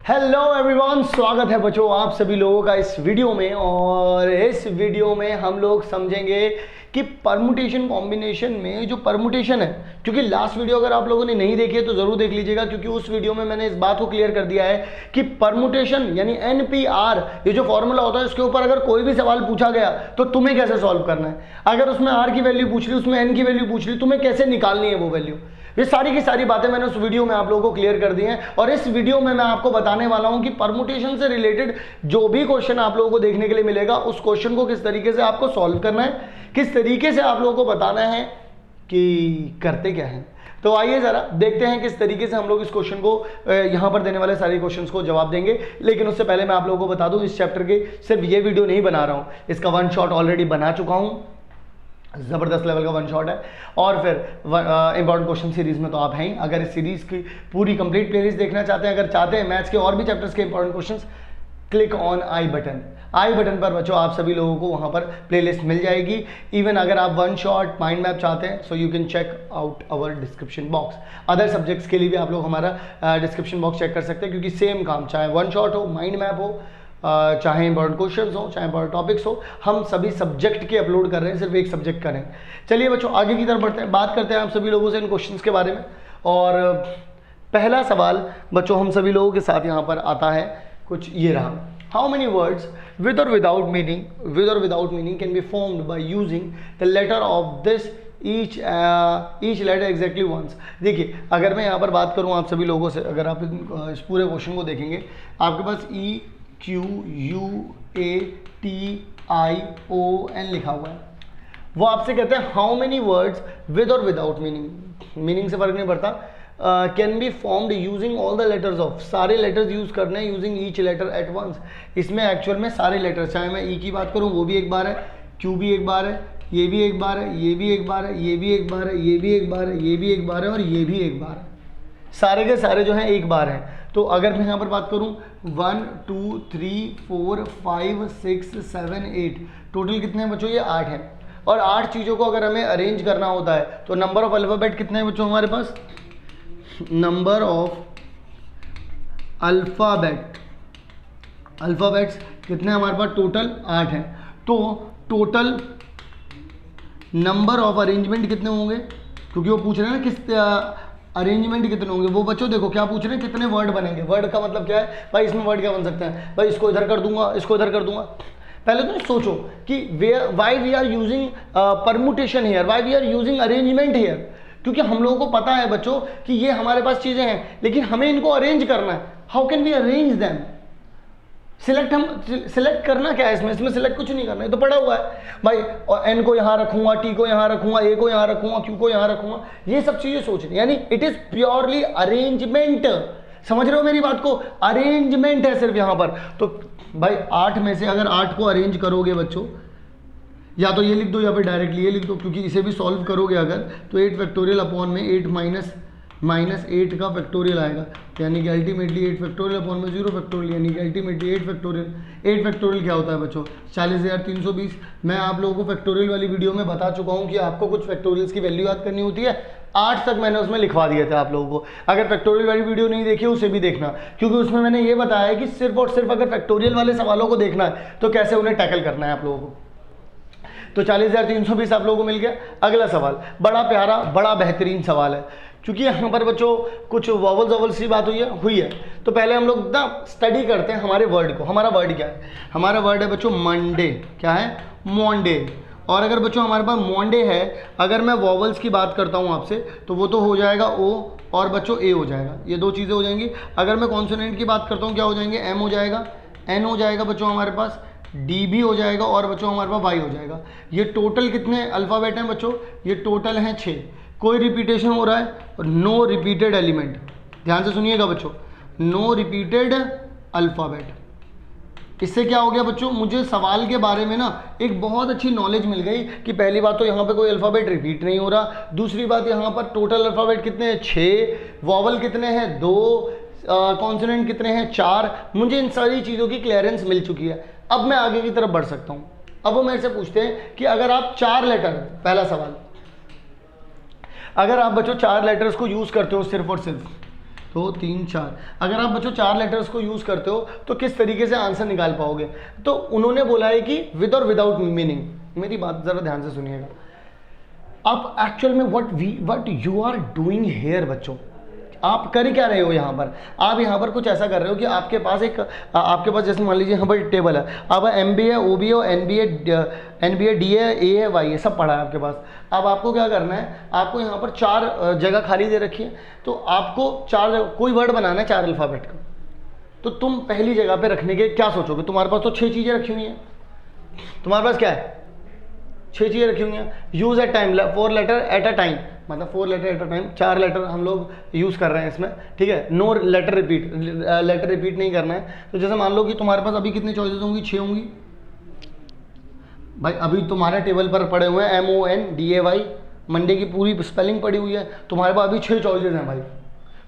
Hello everyone, स्वागत है बच्चों आप सभी लोगों का इस वीडियो में। और इस वीडियो में हम लोग समझेंगे कि परमुटेशन कॉम्बिनेशन में जो परमुटेशन है, क्योंकि लास्ट वीडियो अगर आप लोगों ने नहीं देखी है तो जरूर देख लीजिएगा, क्योंकि उस वीडियो में मैंने इस बात को क्लियर कर दिया है कि परमुटेशन यानी NPR ये जो फॉर्मूला होता है इसके ऊपर अगर कोई भी सवाल पूछा गया तो तुम्हें कैसे सॉल्व करना है। अगर उसमें R की वैल्यू पूछ ली, उसमें N की वैल्यू पूछ ली, तुम्हें कैसे निकालनी है वो वैल्यू। ये सारी की सारी बातें मैंने उस वीडियो में आप लोगों को क्लियर कर दी हैं। और इस वीडियो में मैं आपको बताने वाला हूं कि परमुटेशन से रिलेटेड जो भी क्वेश्चन आप लोगों को देखने के लिए मिलेगा उस क्वेश्चन को किस तरीके से आपको सॉल्व करना है, किस तरीके से आप लोगों को बताना है कि करते क्या है। तो आइए जरा देखते हैं किस तरीके से हम लोग इस क्वेश्चन को यहाँ पर देने वाले सारे क्वेश्चंस को जवाब देंगे। लेकिन उससे पहले मैं आप लोगों को बता दूं, इस चैप्टर के सिर्फ ये वीडियो नहीं बना रहा हूँ, इसका वन शॉट ऑलरेडी बना चुका हूँ, ज़बरदस्त लेवल का वन शॉट है। और फिर इंपॉर्टेंट क्वेश्चन सीरीज में तो आप हैं ही। अगर इस सीरीज की पूरी कंप्लीट प्लेलिस्ट देखना चाहते हैं, अगर चाहते हैं मैथ्स के और भी चैप्टर्स के important questions, click on I button पर बच्चों आप सभी लोगों को वहां पर प्लेलिस्ट मिल जाएगी। इवन अगर आप वन शॉट माइंड मैप चाहते हैं so you can check out our description box. Other subjects के लिए भी आप लोग हमारा डिस्क्रिप्शन बॉक्स चेक कर सकते हैं, क्योंकि सेम काम, चाहे वन शॉट हो, माइंड मैप हो, चाहे इंपॉर्टेंट क्वेश्चंस हो, चाहे इंपॉर्टेंट टॉपिक्स हो, हम सभी सब्जेक्ट के अपलोड कर रहे हैं, सिर्फ एक सब्जेक्ट का नहीं। चलिए बच्चों आगे की तरफ बढ़ते हैं, बात करते हैं आप सभी लोगों से इन क्वेश्चंस के बारे में। और पहला सवाल बच्चों हम सभी लोगों के साथ यहाँ पर आता है, कुछ ये रहा। How many words with or without meaning can be formed by using the letter of this each letter exactly once. देखिए अगर मैं यहाँ पर बात करूँ आप सभी लोगों से, अगर आप इस पूरे क्वेश्चन को देखेंगे, आपके पास EQUATION लिखा हुआ है। वो आपसे कहते हैं how many words with or without meaning से फर्क नहीं पड़ता, can be formed using all the letters of, सारे लेटर्स यूज करने हैं using each letter at once. इसमें एक्चुअल में सारे लेटर्स, चाहे मैं E की बात करूँ वो भी एक बार है, Q भी एक बार है, ये भी एक बार है, ये भी एक बार है, ये भी एक बार है, ये भी एक बार है, ये भी एक बार है और ये भी एक बार है। सारे के सारे जो हैं एक बार हैं। तो अगर मैं यहाँ पर बात करूँ 1 2 3 4 5 6 7 8, टोटल कितने हैं बच्चों? ये 8 हैं। और 8 चीज़ों को अगर हमें अरेंज करना होता है तो नंबर ऑफ अल्फ़ाबेट कितने हैं बच्चों हमारे पास? नंबर ऑफ अल्फ़ाबेट्स कितने हमारे पास? टोटल 8 हैं। तो टोटल नंबर ऑफ अरेंजमेंट कितने होंगे, क्योंकि वो पूछ रहे हैं ना किस अरेंजमेंट कितने होंगे। वो बच्चों देखो क्या पूछ रहे हैं, कितने वर्ड बनेंगे। वर्ड का मतलब क्या है भाई, इसमें वर्ड क्या बन सकते हैं भाई, इसको इधर कर दूंगा, इसको इधर कर दूंगा। पहले तो सोचो कि why we are using permutation here, why we are using arrangement here, क्योंकि हम लोगों को पता है बच्चों कि ये हमारे पास चीज़ें हैं लेकिन हमें इनको अरेंज करना है। How can we arrange them? Select करना क्या है इसमें सिलेक्ट कुछ नहीं करना है, तो पड़ा हुआ है भाई। और N को यहाँ रखूंगा, T को यहाँ रखूंगा, A को यहाँ रखूंगा, Q को यहाँ रखूंगा, ये सब चीजें सोचनी, यानी इट इज प्योरली अरेंजमेंट। समझ रहे हो मेरी बात को? अरेंजमेंट है सिर्फ यहाँ पर। तो भाई 8 में से अगर 8 को अरेंज करोगे बच्चों, या तो ये लिख दो या फिर डायरेक्टली ये लिख दो, क्योंकि इसे भी सॉल्व करोगे अगर तो 8 फैक्टोरियल अपॉन में 8 माइनस 8 का फैक्टोरियल आएगा, यानी कि अल्टीमेटली 8 फैक्टोरियल अपॉन में 0 फैक्टोरियल, यानी कि अल्टीमेटली 8 फैक्टोरियल। 8 फैक्टोरियल क्या होता है बच्चों? 40,320। मैं आप लोगों को फैक्टोरियल वाली वीडियो में बता चुका हूँ कि आपको कुछ फैक्टोरियल्स की वैल्यू याद करनी होती है। 8 तक मैंने उसमें लिखवा दिए थे आप लोगों को। अगर फैक्टोरियल वाली वीडियो नहीं देखी उसे भी देखना, क्योंकि उसमें मैंने ये बताया है कि सिर्फ और सिर्फ अगर फैक्टोरियल वाले सवालों को देखना है तो कैसे उन्हें टैकल करना है आप लोगों को। तो 40,320 आप लोगों को मिल गया। अगला सवाल बड़ा प्यारा, बड़ा बेहतरीन सवाल है, क्योंकि यहाँ पर बच्चों कुछ वॉवल्स की बात हुई है। तो पहले हम लोग ना स्टडी करते हैं हमारे वर्ड को। हमारा वर्ड क्या है? हमारा वर्ड है बच्चों मंडे। क्या है? मॉन्डे। और अगर बच्चों हमारे पास मॉन्डे है, अगर मैं वॉवल्स की बात करता हूँ आपसे तो वो तो हो जाएगा O और बच्चों A हो जाएगा, ये दो चीज़ें हो जाएंगी। अगर मैं कॉन्सोनेंट की बात करता हूँ क्या हो जाएंगे? M हो जाएगा, N हो जाएगा बच्चों हमारे पास, D भी हो जाएगा और बच्चों हमारे पास Y हो जाएगा। ये टोटल कितने अल्फ़ाबेट हैं बच्चों? ये टोटल हैं 6। कोई रिपीटेशन हो रहा है और नो रिपीटेड एलिमेंट, ध्यान से सुनिएगा बच्चों, नो रिपीटेड अल्फ़ाबेट। इससे क्या हो गया बच्चों, मुझे सवाल के बारे में ना एक बहुत अच्छी नॉलेज मिल गई कि पहली बात तो यहाँ पे कोई अल्फ़ाबेट रिपीट नहीं हो रहा, दूसरी बात यहाँ पर टोटल अल्फ़ाबेट कितने हैं? 6, वॉवल कितने हैं? 2, कॉन्सोनेंट कितने हैं? 4। मुझे इन सारी चीज़ों की क्लियरेंस मिल चुकी है। अब मैं आगे की तरफ बढ़ सकता हूँ। अब वो मेरे से पूछते हैं कि अगर आप 4 लेटर, पहला सवाल, अगर आप बच्चों 4 लेटर्स को यूज़ करते हो सिर्फ और सिर्फ, 2 3 4। अगर आप बच्चों 4 लेटर्स को यूज़ करते हो तो किस तरीके से आंसर निकाल पाओगे? तो उन्होंने बोला है कि विद और विदाउट मीनिंग। मेरी बात ज़रा ध्यान से सुनिएगा। आप एक्चुअल में what you are doing here बच्चों, आप कर क्या रहे हो यहाँ पर? आप यहाँ पर कुछ ऐसा कर रहे हो कि आपके पास जैसे मान लीजिए यहाँ पर टेबल है, अब MBA OBA और NBA DA A Y है, सब पढ़ा है आपके पास। अब आपको क्या करना है, आपको यहाँ पर 4 जगह खाली दे रखी है, तो आपको कोई वर्ड बनाना है 4 अल्फ़ाबेट का। तो तुम पहली जगह पे रखने के क्या सोचोगे? तुम्हारे पास तो 6 चीज़ें रखी हुई हैं। तुम्हारे पास क्या है? 6 चीज़ें रखी हुई हैं। Use at time 4 letter at a time, मतलब 4 letter at a time, 4 letter हम लोग यूज़ कर रहे हैं इसमें, ठीक है। नो लेटर रिपीट नहीं करना है। तो जैसे मान लो कि तुम्हारे पास अभी कितनी चॉइसेस होंगी? 6 होंगी भाई। अभी तुम्हारे टेबल पर पड़े हुए हैं MONDAY, मंडे की पूरी स्पेलिंग पड़ी हुई है। तुम्हारे पास अभी 6 चॉइसेस हैं भाई,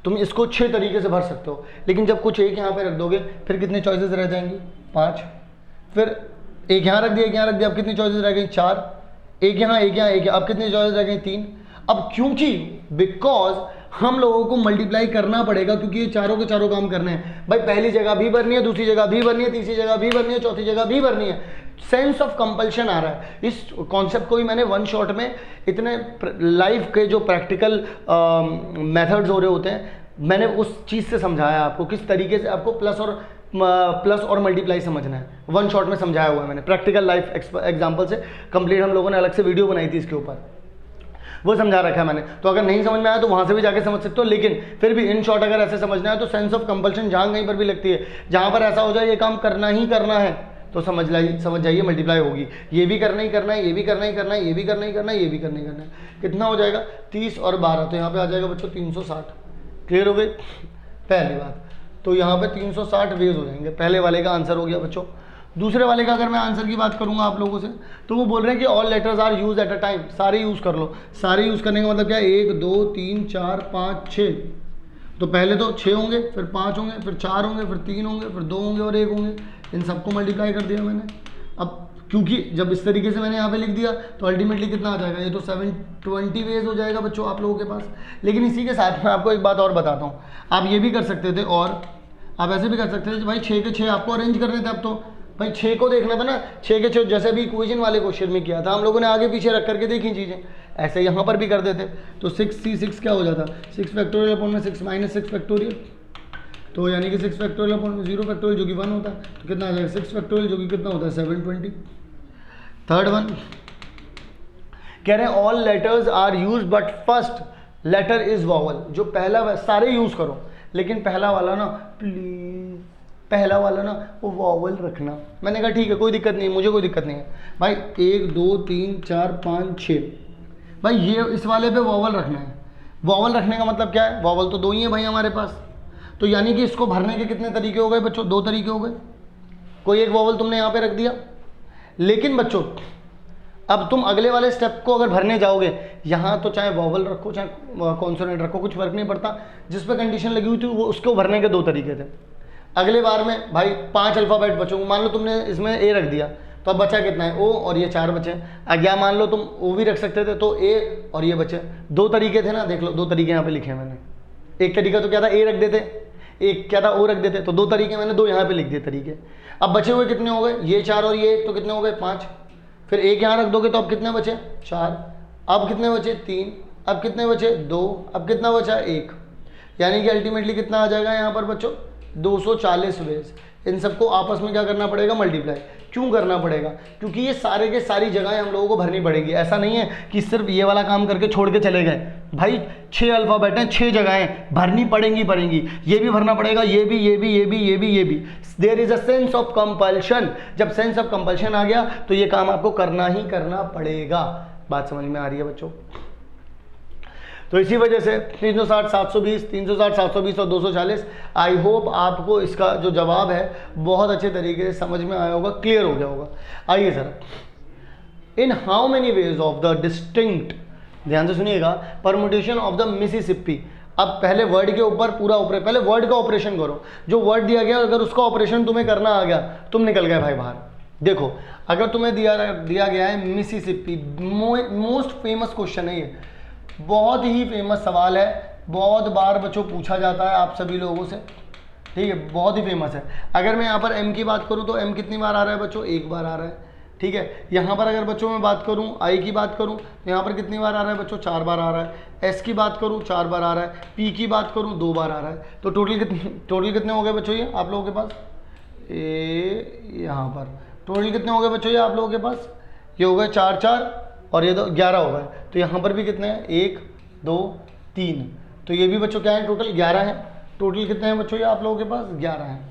तुम इसको 6 तरीके से भर सकते हो। लेकिन जब कुछ एक यहाँ पे रख दोगे फिर कितनी चॉइसेस रह जाएंगी? 5। फिर एक यहाँ रख दिया, एक यहाँ रख दिया, अब कितनी चॉइसेस रह गई? 4। एक यहाँ, एक यहाँ, एक यहाँ, अब कितनी चॉइसेस रह गई? 3। अब क्योंकि बिकॉज हम लोगों को मल्टीप्लाई करना पड़ेगा, क्योंकि ये चारों के चारों काम करने हैं भाई। पहली जगह भी भरनी है, दूसरी जगह भी भरनी है, तीसरी जगह भी भरनी है, चौथी जगह भी भरनी है। सेंस ऑफ कंपल्शन आ रहा है। इस कॉन्सेप्ट को ही मैंने वन शॉट में, इतने लाइफ के जो प्रैक्टिकल मेथड्स हो रहे होते हैं, मैंने उस चीज़ से समझाया आपको किस तरीके से आपको प्लस और मल्टीप्लाई समझना है। वन शॉट में समझाया हुआ है मैंने, प्रैक्टिकल लाइफ एग्जाम्पल से कंप्लीट। हम लोगों ने अलग से वीडियो बनाई थी इसके ऊपर, वो समझा रखा है मैंने। तो अगर नहीं समझ में आया तो वहाँ से भी जाके समझ सकते हो। लेकिन फिर भी इन शॉर्ट अगर ऐसे समझना है तो सेंस ऑफ कंपल्शन जहाँ कहीं पर भी लगती है, जहाँ पर ऐसा हो जाए ये काम करना ही करना है, तो समझ जाइए मल्टीप्लाई होगी। ये भी करना ही करना है, ये भी करना ही करना है, ये भी करना ही करना है, ये भी करना ही करना है। कितना हो जाएगा? 30 और 12, तो यहाँ पे आ जाएगा बच्चों 360। क्लियर हो गई पहली बात? तो यहाँ पे 360 वेज हो जाएंगे। पहले वाले का आंसर हो गया बच्चों। दूसरे वाले का अगर मैं आंसर की बात करूंगा आप लोगों से, तो वो बोल रहे हैं कि all letters are use at a time. सारे यूज़ कर लो। सारे यूज़ करने का मतलब क्या है? 1 2 3 4 5 6। तो पहले तो 6 होंगे, फिर 5 होंगे, फिर 4 होंगे, फिर 3 होंगे, फिर 2 होंगे और 1 होंगे। इन सबको मल्टीप्लाई कर दिया मैंने। अब क्योंकि जब इस तरीके से मैंने यहाँ पे लिख दिया तो अल्टीमेटली कितना आ जाएगा? ये तो 720 वेज हो जाएगा बच्चों आप लोगों के पास। लेकिन इसी के साथ मैं आपको एक बात और बताता हूँ। आप ये भी कर सकते थे, और आप ऐसे भी कर सकते थे भाई 6 के 6 आपको अरेंज करने थे। अब तो भाई 6 को देखना था ना, 6 के 6 जैसे भी इक्वेशन वाले क्वेश्चन में किया था हम लोगों ने, आगे पीछे रख करके देखी चीज़ें। ऐसे यहाँ पर भी कर देते तो 6C6 क्या हो जाता? 6 फैक्टोरियल अपॉन में 6 माइनस 6 फैक्टोरियल, तो यानी कि 6 फैक्टोरियल अपॉन में 0 फैक्टोरियल जो कि 1 होता है। तो कितना आ जाएगा? 6 फैक्टोरियल जो कि कितना होता है? 720। थर्ड वन कह रहे हैं all letters are use but first letter is vowel. जो पहला, सारे यूज करो लेकिन पहला वाला ना प्लीज, पहला वाला ना वो वॉवल रखना। मैंने कहा ठीक है, कोई दिक्कत नहीं, मुझे कोई दिक्कत नहीं है भाई। 1 2 3 4 5 6 भाई, ये इस वाले पे वॉवल रखना है। वॉवल रखने का मतलब क्या है? वॉवल तो 2 ही है भाई हमारे पास। तो यानी कि इसको भरने के कितने तरीके हो गए बच्चों? 2 तरीके हो गए। कोई एक वॉवल तुमने यहाँ पे रख दिया। लेकिन बच्चों अब तुम अगले वाले स्टेप को अगर भरने जाओगे, यहाँ तो चाहे वॉवल रखो चाहे कॉन्सोनेंट रखो, कुछ फर्क नहीं पड़ता। जिस पे कंडीशन लगी हुई थी वो उसको भरने के 2 तरीके थे। अगले बार में भाई 5 अल्फ़ाबेट बचोगे। मान लो तुमने इसमें ए रख दिया तो अब बचा कितना है? ओ, और ये 4 बचे। या मान लो तुम ओ भी रख सकते थे, तो ए और ये बचे। 2 तरीके थे ना, देख लो 2 तरीके यहाँ पे लिखे हैं मैंने। एक तरीका तो क्या था? ए रख देते, एक क्या था? ओ रख देते। तो 2 तरीके मैंने 2 यहाँ पे लिख दिए तरीके। अब बचे हुए कितने हो गए? ये 4 और ये 1, तो कितने हो गए? 5। फिर एक यहाँ रख दोगे तो अब कितने बचे? 4। अब कितने बचे? 3। अब कितने बचे? 2। अब कितना बचा? 1। यानी कि अल्टीमेटली कितना आ जाएगा यहाँ पर बच्चों? 240 वेज। इन सबको आपस में क्या करना पड़ेगा? मल्टीप्लाई। क्यों करना पड़ेगा? क्योंकि ये सारे के सारी जगहें हम लोगों को भरनी पड़ेगी। ऐसा नहीं है कि सिर्फ ये वाला काम करके छोड़ के चले गए। भाई 6 अल्फ़ाबेट हैं, 6 जगहें भरनी पड़ेंगी। ये भी भरना पड़ेगा, ये भी, ये भी, ये भी, ये भी, ये भी। There is a sense of compulsion. जब सेंस ऑफ कंपल्शन आ गया तो ये काम आपको करना ही करना पड़ेगा। बात समझ में आ रही है बच्चों? तो इसी वजह से 360, 720, 360, 720 और 240। आई होप आपको इसका जो जवाब है बहुत अच्छे तरीके से समझ में आया होगा, क्लियर हो गया होगा। आइए sir, in how many ways of the distinct, ध्यान से सुनिएगा, परमुटेशन ऑफ द मिसिसिपी। अब पहले वर्ड के ऊपर पूरा पहले वर्ड का ऑपरेशन करो। जो वर्ड दिया गया अगर उसका ऑपरेशन तुम्हें करना आ गया, तुम निकल गए भाई बाहर। देखो अगर तुम्हें दिया गया है मिसिसिपी, मोस्ट फेमस क्वेश्चन है ये, बहुत ही फेमस सवाल है। बहुत बार बच्चों पूछा जाता है आप सभी लोगों से, ठीक है, बहुत ही फेमस है। अगर मैं यहाँ पर m की बात करूँ तो m कितनी बार आ रहा है बच्चों, एक बार आ रहा है, ठीक है। यहाँ पर अगर बच्चों मैं बात करूँ i की बात करूँ तो यहाँ पर कितनी बार आ रहा है बच्चों, 4 बार आ रहा है। s की बात करूँ 4 बार आ रहा है। p की बात करूँ 2 बार आ रहा है। तो टोटल कितने हो गए बच्चों ये आप लोगों के पास, यहाँ पर टोटल कितने हो गए बच्चों ये आप लोगों के पास, ये हो गए 4 4 और ये 11 हो गए। तो यहाँ पर भी कितने हैं, 1 2 3, तो ये भी बच्चों क्या है, टोटल 11 है। टोटल कितने हैं बच्चों ये आप लोगों के पास, 11 हैं।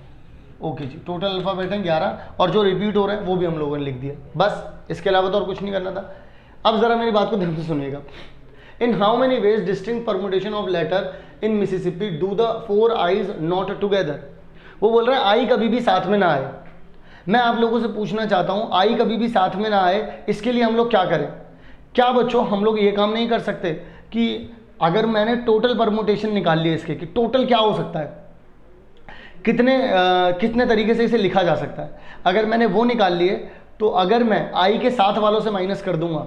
ओके जी, टोटल अल्फ़ाबेट हैं 11, और जो रिपीट हो रहे हैं वो भी हम लोगों ने लिख दिया, बस इसके अलावा तो और कुछ नहीं करना था। अब ज़रा मेरी बात को ध्यान से सुनिएगा। In how many ways distinct permutation of letter in Mississippi do the 4 I's not together. वो बोल रहे हैं आई कभी भी साथ में ना आए। मैं आप लोगों से पूछना चाहता हूँ, आई कभी भी साथ में ना आए, इसके लिए हम लोग क्या करें? क्या बच्चों हम लोग ये काम नहीं कर सकते कि अगर मैंने टोटल परमुटेशन निकाल लिया इसके, कि टोटल क्या हो सकता है, कितने तरीके से इसे लिखा जा सकता है, अगर मैंने वो निकाल लिए, तो अगर मैं आई के साथ वालों से माइनस कर दूंगा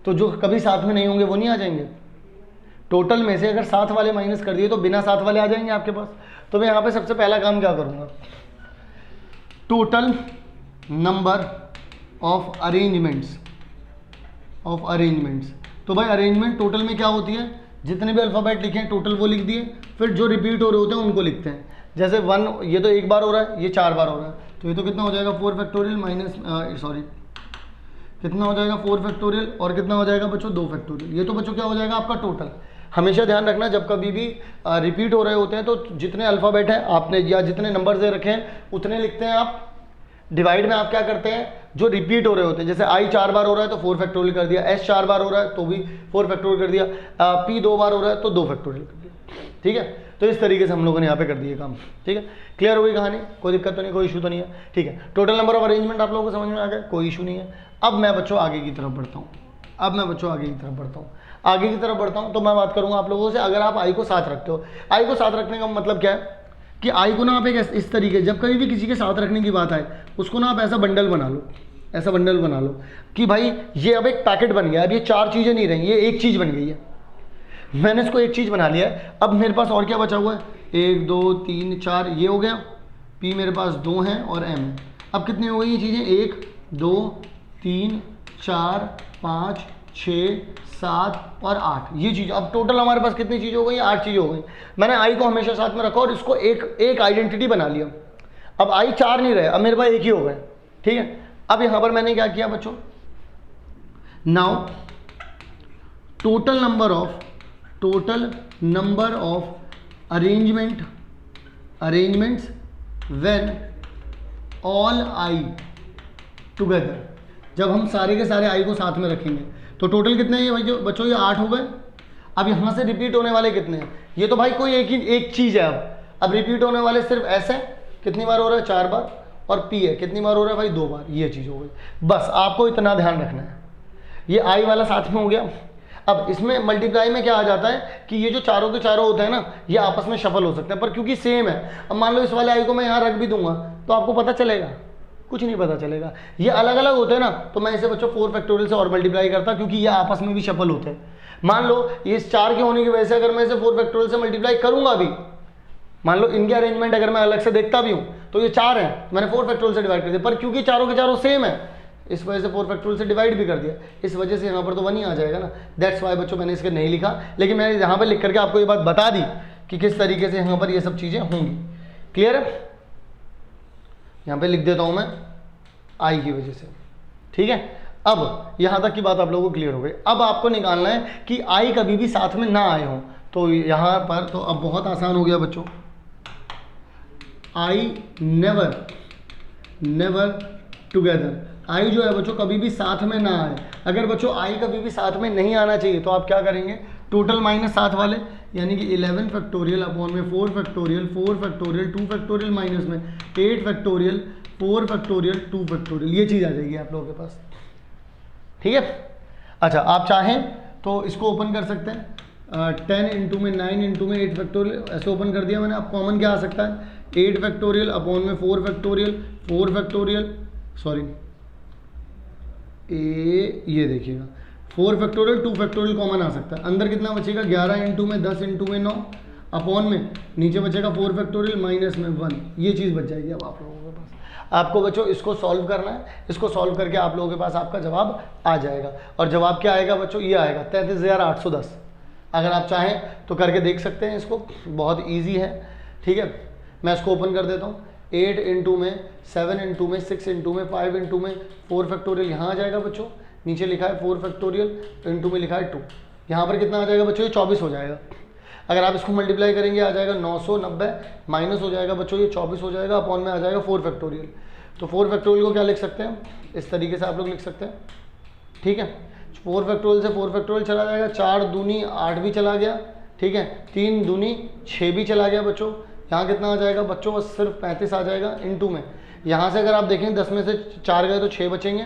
तो जो कभी साथ में नहीं होंगे वो नहीं आ जाएंगे। टोटल में से अगर साथ वाले माइनस कर दिए तो बिना साथ वाले आ जाएंगे आपके पास। तो मैं यहाँ पे सबसे पहला काम क्या करूँगा, टोटल नंबर ऑफ अरेंजमेंट्स तो भाई अरेंजमेंट टोटल में क्या होती है, जितने भी अल्फ़ाबेट लिखे हैं टोटल वो लिख दिए, फिर जो रिपीट हो रहे होते हैं उनको लिखते हैं। जैसे 1 ये तो 1 बार हो रहा है, ये 4 बार हो रहा है, तो ये तो कितना हो जाएगा 4 फैक्टोरियल कितना हो जाएगा 4 फैक्टोरियल, और कितना हो जाएगा बच्चों 2 फैक्टोरियल। ये तो बच्चों क्या हो जाएगा आपका टोटल। हमेशा ध्यान रखना जब कभी भी रिपीट हो रहे होते हैं तो जितने अल्फ़ाबेट हैं आपने या जितने नंबर दे रखे हैं उतने लिखते हैं आप। डिवाइड में आप क्या करते हैं, जो रिपीट हो रहे होते हैं, जैसे आई 4 बार हो रहा है तो 4 फैक्टोरियल कर दिया, एस 4 बार हो रहा है तो भी 4 फैक्टोरियल कर दिया, पी 2 बार हो रहा है तो 2 फैक्टोरियल कर दिया, ठीक है। तो इस तरीके से हम लोगों ने यहाँ पे कर दिए काम, ठीक है। क्लियर हो गई कहानी, कोई दिक्कत तो नहीं, कोई इशू तो नहीं है, ठीक है। टोटल नंबर ऑफ अरेंजमेंट आप लोगों को समझ में आ गया, कोई इशू नहीं है। अब मैं बच्चों आगे की तरफ बढ़ता हूँ, तो मैं बात करूँगा आप लोगों से, अगर आप आई को साथ रखते हो, आई को साथ रखने का मतलब क्या है कि आई को ना आप एक इस तरीके, जब कभी भी किसी के साथ रखने की बात आए उसको ना आप ऐसा बंडल बना लो, कि भाई ये अब एक पैकेट बन गया, अब ये 4 चीज़ें नहीं रही, ये एक चीज़ बन गई है। मैंने इसको एक चीज़ बना लिया है, अब मेरे पास और क्या बचा हुआ है, 1 2 3 4 ये हो गया, पी मेरे पास 2 हैं और एम है। अब कितनी हो गई ये चीज़ें, 1 2 3 4 5 6 7 और 8, ये चीज़। अब टोटल हमारे पास कितनी चीज़ हो गई, 8 चीज़ हो गई। मैंने आई को हमेशा साथ में रखा और इसको एक आइडेंटिटी बना लिया। अब आई 4 नहीं रहे, अब मेरे पास 1 ही हो गए, ठीक है। अब यहाँ पर मैंने क्या किया बच्चों, now total number of arrangements when all I together, जब हम सारे के सारे आई को साथ में रखेंगे तो टोटल कितने हैं भाई जो बच्चों, ये 8 हो गए। अब यहाँ से रिपीट होने वाले कितने हैं, ये तो भाई कोई एक चीज़ है। अब रिपीट होने वाले सिर्फ एस है, कितनी बार हो रहा है 4 बार, और पी है कितनी बार हो रहा है भाई 2 बार, ये चीज़ हो गई। बस आपको इतना ध्यान रखना है, ये आई वाला साथ में हो गया। अब इसमें मल्टीप्लाई में क्या आ जाता है कि ये जो चारों के चारों होते हैं ना, ये आपस में शफल हो सकते हैं, पर क्योंकि सेम है, अब मान लो इस वाले आई को मैं यहाँ रख भी दूंगा तो आपको पता चलेगा, कुछ नहीं पता चलेगा। ये अलग अलग होते हैं ना, तो मैं इसे बच्चों 4 फैक्टोरियल से और मल्टीप्लाई करता, क्योंकि ये आपस में भी शफल होते हैं। मान लो ये 4 के होने की वजह से अगर मैं इसे 4 फैक्टोरियल से मल्टीप्लाई करूंगा भी, मान लो इनके अरेंजमेंट अगर मैं अलग से देखता भी हूँ तो ये 4 हैं, मैंने 4 फैक्टोरियल से डिवाइड कर दिया, पर क्योंकि चारों के चारों सेम है इस वजह से 4 फैक्टोरियल से डिवाइड भी कर दिया, इस वजह से यहाँ पर तो 1 ही आ जाएगा ना। दैट्स वाई बच्चों मैंने इसके नहीं लिखा, लेकिन मैंने यहाँ पर लिख करके आपको ये बात बता दी कि किस तरीके से यहाँ पर ये सब चीज़ें होंगी। क्लियर है, यहाँ पे लिख देता हूँ मैं आई की वजह से, ठीक है। अब यहाँ तक की बात आप लोगों को क्लियर हो गई। अब आपको निकालना है कि आई कभी भी साथ में ना आए हों, तो यहाँ पर तो अब बहुत आसान हो गया बच्चों, आई नेवर टुगेदर। आई जो है बच्चों कभी भी साथ में ना आए। अगर बच्चों आई कभी भी साथ में नहीं आना चाहिए तो आप क्या करेंगे, टोटल माइनस साथ वाले, यानी कि 11 फैक्टोरियल अपॉन में 4 फैक्टोरियल 4 फैक्टोरियल 2 फैक्टोरियल माइनस में 8 फैक्टोरियल 4 फैक्टोरियल 2 फैक्टोरियल, ये चीज़ आ जाएगी आप लोगों के पास, ठीक है। अच्छा, आप चाहें तो इसको ओपन कर सकते हैं, 10 इंटू में 9 इंटू में 8 फैक्टोरियल, ऐसे ओपन कर दिया मैंने। अब कॉमन क्या आ सकता है, 8 फैक्टोरियल अपॉन में 4 फैक्टोरियल ये देखिएगा 4 फैक्टोरियल 2 फैक्टोरियल कॉमन आ सकता है, अंदर कितना बचेगा 11 इंटू में 10 इंटू में 9 अपॉन में नीचे बचेगा 4 फैक्टोरियल माइनस में 1, ये चीज़ बच जाएगी अब आप लोगों के पास। आपको बच्चों इसको सॉल्व करना है, इसको सॉल्व करके आप लोगों के पास आपका जवाब आ जाएगा। और जवाब क्या आएगा बच्चों, ये आएगा 33,810। अगर आप चाहें तो करके देख सकते हैं इसको, बहुत ईजी है। ठीक है, मैं इसको ओपन कर देता हूँ। 8 इंटू में 7 इंटू में 6 इंटू में 5 इंटू में 4 फैक्टोरियल यहाँ आ जाएगा बच्चों, नीचे लिखा है 4 फैक्टोरियल इंटू में लिखा है 2, यहाँ पर कितना आ जाएगा बच्चों, ये 24 हो जाएगा। अगर आप इसको मल्टीप्लाई करेंगे आ जाएगा 990, माइनस हो जाएगा बच्चों ये 24 हो जाएगा, अपॉन में आ जाएगा 4 फैक्टोरियल। तो 4 फैक्टोरियल को क्या लिख सकते हैं, इस तरीके से आप लोग लिख सकते हैं। ठीक है, 4 फैक्टोरियल से 4 फैक्टोरियल चला जाएगा, 4 दूनी 8 भी चला गया। ठीक है, 3 दूनी 6 भी चला गया बच्चों। यहाँ कितना आ जाएगा बच्चों, बस सिर्फ 35 आ जाएगा इंटू में। यहाँ से अगर आप देखें 10 में से 4 गए तो 6 बचेंगे,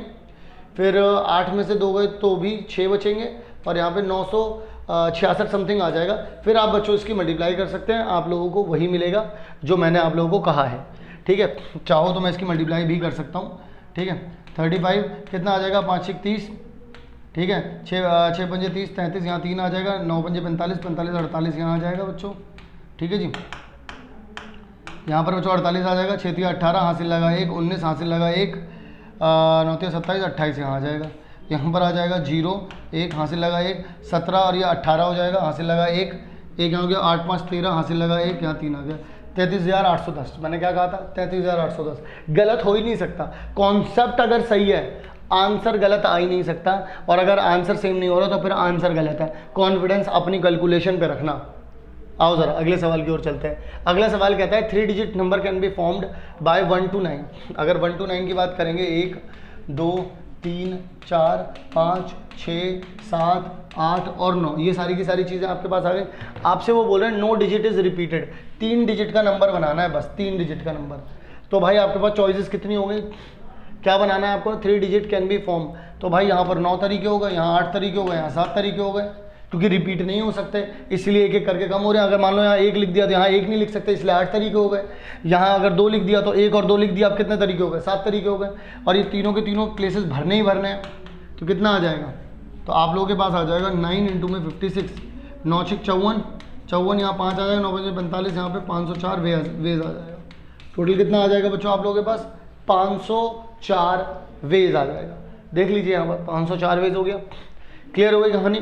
फिर 8 में से 2 गए तो भी 6 बचेंगे, और यहाँ पे 966 समथिंग आ जाएगा। फिर आप बच्चों इसकी मल्टीप्लाई कर सकते हैं, आप लोगों को वही मिलेगा जो मैंने आप लोगों को कहा है। ठीक है, चाहो तो मैं इसकी मल्टीप्लाई भी कर सकता हूँ। ठीक है, 35 कितना आ जाएगा, 5 6 30। ठीक है, 6 पंजे 30, 33 यहाँ 3 आ जाएगा, 9 पंजे 45, 45 48 यहाँ आ जाएगा बच्चों। ठीक है जी, यहाँ पर बच्चों 48 आ जाएगा, 6 18 हासिल लगा 1, 19 हासिल लगा 1, 9 27 28 यहाँ आ जाएगा। यहाँ पर आ जाएगा 0 1 हासिल लगा 1, 17 और ये 18 हो जाएगा, हासिल लगा 1 यहाँ हो गया, 8 5 13 हासिल लगा 1, यहाँ 3 आ गया। 33,810, मैंने क्या कहा था 33,810। गलत हो ही नहीं सकता, कॉन्सेप्ट अगर सही है आंसर गलत आ ही नहीं सकता, और अगर आंसर सेम नहीं हो रहा तो फिर आंसर गलत है। कॉन्फिडेंस अपनी कैलकुलेशन पे रखना। आओ ज़रा अगले सवाल की ओर चलते हैं। अगला सवाल कहता है 3 digit number can be formed bye 1 to 9। अगर 1 to 9 की बात करेंगे 1 2 3 4 5 6 7 8 और 9, ये सारी की सारी चीज़ें आपके पास आ गई। आपसे वो बोल रहे हैं no digit is repeated, 3 digit का नंबर बनाना है, बस 3 डिजिट का नंबर। तो भाई आपके पास चॉइसेस कितनी हो गई, क्या बनाना है आपको, 3 डिजिट कैन बी फॉर्म। तो भाई यहाँ पर 9 तरीके हो गए, यहाँ 8 तरीके हो गए, यहाँ 7 तरीके हो गए, क्योंकि रिपीट नहीं हो सकते इसलिए एक एक करके कम हो रहे हैं। अगर मान लो यहाँ 1 लिख दिया तो यहाँ 1 नहीं लिख सकते, इसलिए 8 तरीके हो गए। यहाँ अगर 2 लिख दिया तो 1 और 2 लिख दिया, अब कितने तरीके हो गए, 7 तरीके हो गए। और ये तीनों के तीनों प्लेसेस भरने ही भरने हैं, तो कितना आ जाएगा, तो आप लोगों के पास आ जाएगा 9 इंटू में 56, 9 6 54, 54 यहाँ 5 आ जाएगा, 9 5 45, यहाँ पे 504 वेज आ जाएगा। टोटल कितना आ जाएगा बच्चों आप लोगों के पास, 504 वेज आ जाएगा। देख लीजिए यहाँ पर 504 वेज हो गया। क्लियर हो गई कहानी।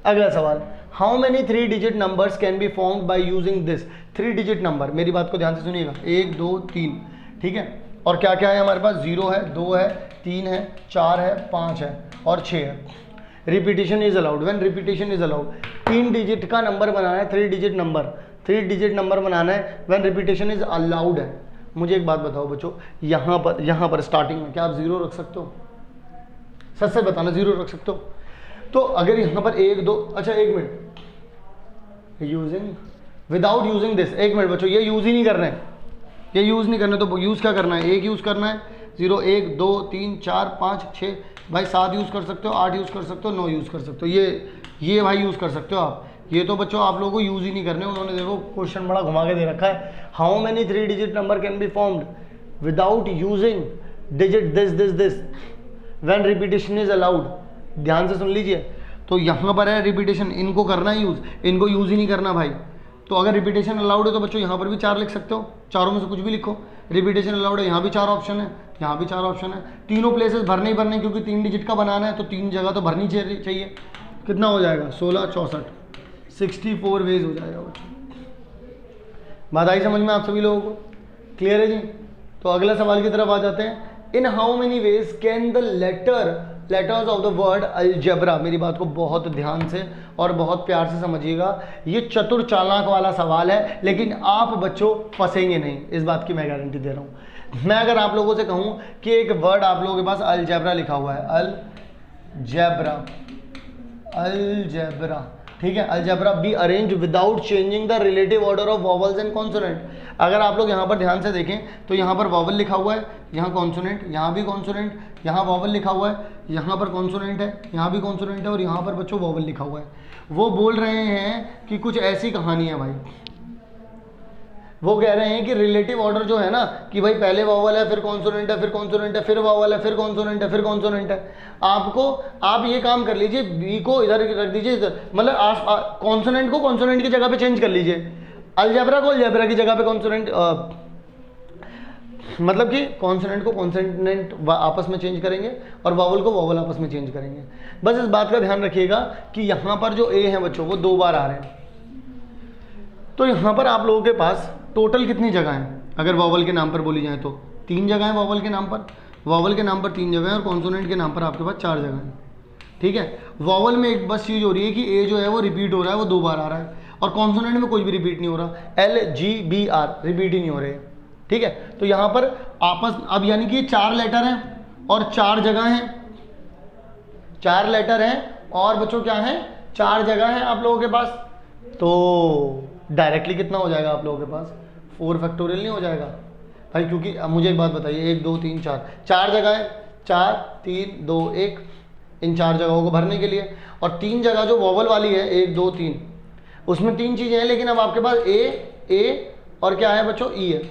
अगला सवाल, how many 3 digit numbers can be formed by using this. 3 digit number, मेरी बात को ध्यान से सुनिएगा, 1 2 3, ठीक है। और क्या क्या है हमारे पास, 0 है, 2 है, 3 है, 4 है, 5 है और 6 है। Repetition is allowed, when repetition is allowed. 3 digit का नंबर बनाना है, 3 डिजिट नंबर, 3 डिजिट नंबर बनाना है व्हेन रिपीटेशन इज अलाउड है। मुझे एक बात बताओ बच्चों, यहाँ पर स्टार्टिंग में क्या आप 0 रख सकते हो, सच से बताना 0 रख सकते हो। तो अगर यहाँ पर 1 2, अच्छा 1 minute, using without using this, 1 minute बच्चों, ये यूज ही नहीं करना है, ये यूज़ नहीं करना, तो यूज़ क्या करना है, 1 यूज़ करना है, 0 1 2 3 4 5 6, भाई 7 यूज़ कर सकते हो, 8 यूज़ कर सकते हो, 9 यूज़ कर सकते हो, ये भाई यूज़ कर सकते हो आप। ये तो बच्चों आप लोगों को यूज़ ही नहीं करने, उन्होंने देखो क्वेश्चन बड़ा घुमा के दे रखा है, how many 3 digit number can be formed without using digit this this this when repetition is allowed. ध्यान से सुन लीजिए, तो यहाँ पर है रिपीटेशन, इनको करना है यूज़, इनको यूज़ ही नहीं करना भाई। तो अगर रिपीटेशन अलाउड है तो बच्चों यहाँ पर भी 4 लिख सकते हो, चारों में से कुछ भी लिखो। रिपीटेशन अलाउड है, यहाँ भी 4 ऑप्शन है, यहाँ भी 4 ऑप्शन है, तीनों प्लेसेस भरने ही भरने, क्योंकि 3 डिजिट का बनाना है तो 3 जगह तो भरनी चाहिए। कितना हो जाएगा, 16 64, 64 वेज हो जाएगा बच्चों। बात आई समझ में आप सभी लोगों को, क्लियर है जी। तो अगला सवाल की तरफ आ जाते हैं। इन how many veg can the letters of the word algebra. मेरी बात को बहुत ध्यान से और बहुत प्यार से समझिएगा, ये चतुर चालाक वाला सवाल है, लेकिन आप बच्चों फंसेंगे नहीं, इस बात की मैं गारंटी दे रहा हूँ। मैं अगर आप लोगों से कहूँ कि एक वर्ड आप लोगों के पास अलजेब्रा लिखा हुआ है, अलजेब्रा, ठीक है, algebra be arrange without changing the relative order of vowels and consonant. अगर आप लोग यहाँ पर ध्यान से देखें तो यहाँ पर वॉवल लिखा हुआ है, यहाँ कॉन्सोनेंट, यहाँ भी कॉन्सोनेंट, यहाँ वॉवल लिखा हुआ है, यहाँ पर कॉन्सोनेंट है, यहाँ भी कॉन्सोनेंट है और यहाँ पर बच्चों वॉवल लिखा हुआ है। वो बोल रहे हैं कि कुछ ऐसी कहानी है भाई, वो कह रहे हैं कि रिलेटिव ऑर्डर जो है ना, कि भाई पहले वॉवल है, फिर कॉन्सोनेंट है, फिर कॉन्सोनेंट है, फिर वॉवल है, फिर कॉन्सोनेंट है, फिर कॉन्सोनेंट है। आपको आप ये काम कर लीजिए, बी को इधर रख दीजिए इधर, मतलब आप कॉन्सोनेंट को कॉन्सोनेंट की जगह पे चेंज कर लीजिए, अलजेब्रा को अलजेब्रा की जगह पे कॉन्सोनेंट, मतलब कि कॉन्सोनेंट को कॉन्सोनेंट आपस में चेंज करेंगे और वॉवल को वॉवल आपस में चेंज करेंगे। बस इस बात का ध्यान रखिएगा कि यहाँ पर जो ए है बच्चों वो 2 बार आ रहे हैं, तो यहाँ पर आप लोगों के पास टोटल कितनी जगह हैं, अगर वॉवल के नाम पर बोली जाए तो 3 जगह हैं वॉवल के नाम पर, वॉवल के नाम पर 3 जगह हैं और कॉन्सोनेंट के नाम पर आपके पास 4 जगह हैं। ठीक है, वॉवल में एक बस चीज़ हो रही है कि ए जो है वो रिपीट हो रहा है, वो 2 बार आ रहा है, और कॉन्सोनेंट में कोई भी रिपीट नहीं हो रहा, LGBR रिपीट ही नहीं हो रहे। ठीक है, तो यहाँ पर आपस अब यानी कि 4 लेटर हैं और 4 जगह हैं, 4 लेटर हैं और बच्चों क्या हैं, 4 जगह हैं आप लोगों के पास, तो डायरेक्टली कितना हो जाएगा आप लोगों के पास, 4 फैक्टोरियल नहीं हो जाएगा भाई, क्योंकि अब मुझे एक बात बताइए, 1 2 3 4 4 जगह है, 4 3 2 1, इन 4 जगहों को भरने के लिए, और 3 जगह जो वॉवल वाली है 1 2 3, उसमें 3 चीज़ें हैं, लेकिन अब आपके पास ए और क्या है बच्चों, ई है,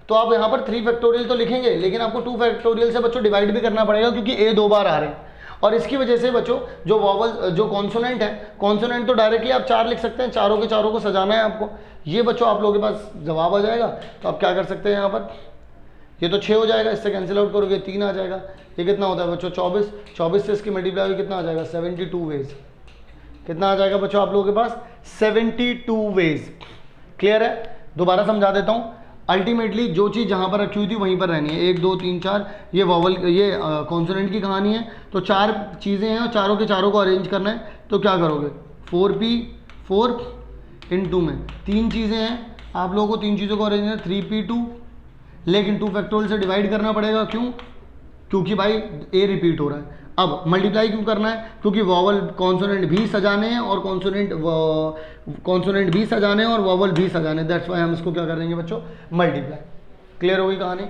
तो आप यहाँ पर 3 फैक्टोरियल तो लिखेंगे, लेकिन आपको 2 फैक्टोरियल से बच्चों डिवाइड भी करना पड़ेगा, क्योंकि ए 2 बार आ रहे हैं, और इसकी वजह से बच्चों जो वॉवल जो कॉन्सोनेंट है, कॉन्सोनेंट तो डायरेक्टली आप 4 लिख सकते हैं, चारों के चारों को सजाना है आपको, ये बच्चों आप लोगों के पास जवाब आ जाएगा। तो आप क्या कर सकते हैं यहाँ पर, ये तो 6 हो जाएगा, इससे कैंसिल आउट करोगे 3 आ जाएगा, ये कितना होता है बच्चों 24, 24 से इसकी मल्टीप्लाई कितना आ जाएगा 72 वेज, कितना आ जाएगा बच्चों आप लोगों के पास 72 वेज। क्लियर है, दोबारा समझा देता हूँ, अल्टीमेटली जो चीज़ जहाँ पर रखी हुई थी वहीं पर रहनी है, 1 2 3 4, ये वॉवल ये कॉन्सोनेंट की कहानी है, तो 4 चीज़ें हैं और चारों के चारों को अरेंज करना है, तो क्या करोगे 4p 4 इन 2 में 3 चीज़ें हैं, आप लोगों को 3 चीज़ों को अरेंज करना है 3p2, लेकिन 2 फैक्टोरियल से डिवाइड करना पड़ेगा, क्यों, क्योंकि भाई ए रिपीट हो रहा है। अब मल्टीप्लाई क्यों करना है, क्योंकि वॉवल कॉन्सोनेंट भी सजाने हैं और कॉन्सोनेंट भी सजाने हैं और वॉवल भी सजाने हैं, दैट्स वाई हम इसको क्या कर देंगे बच्चों मल्टीप्लाई। क्लियर होगी कहानी,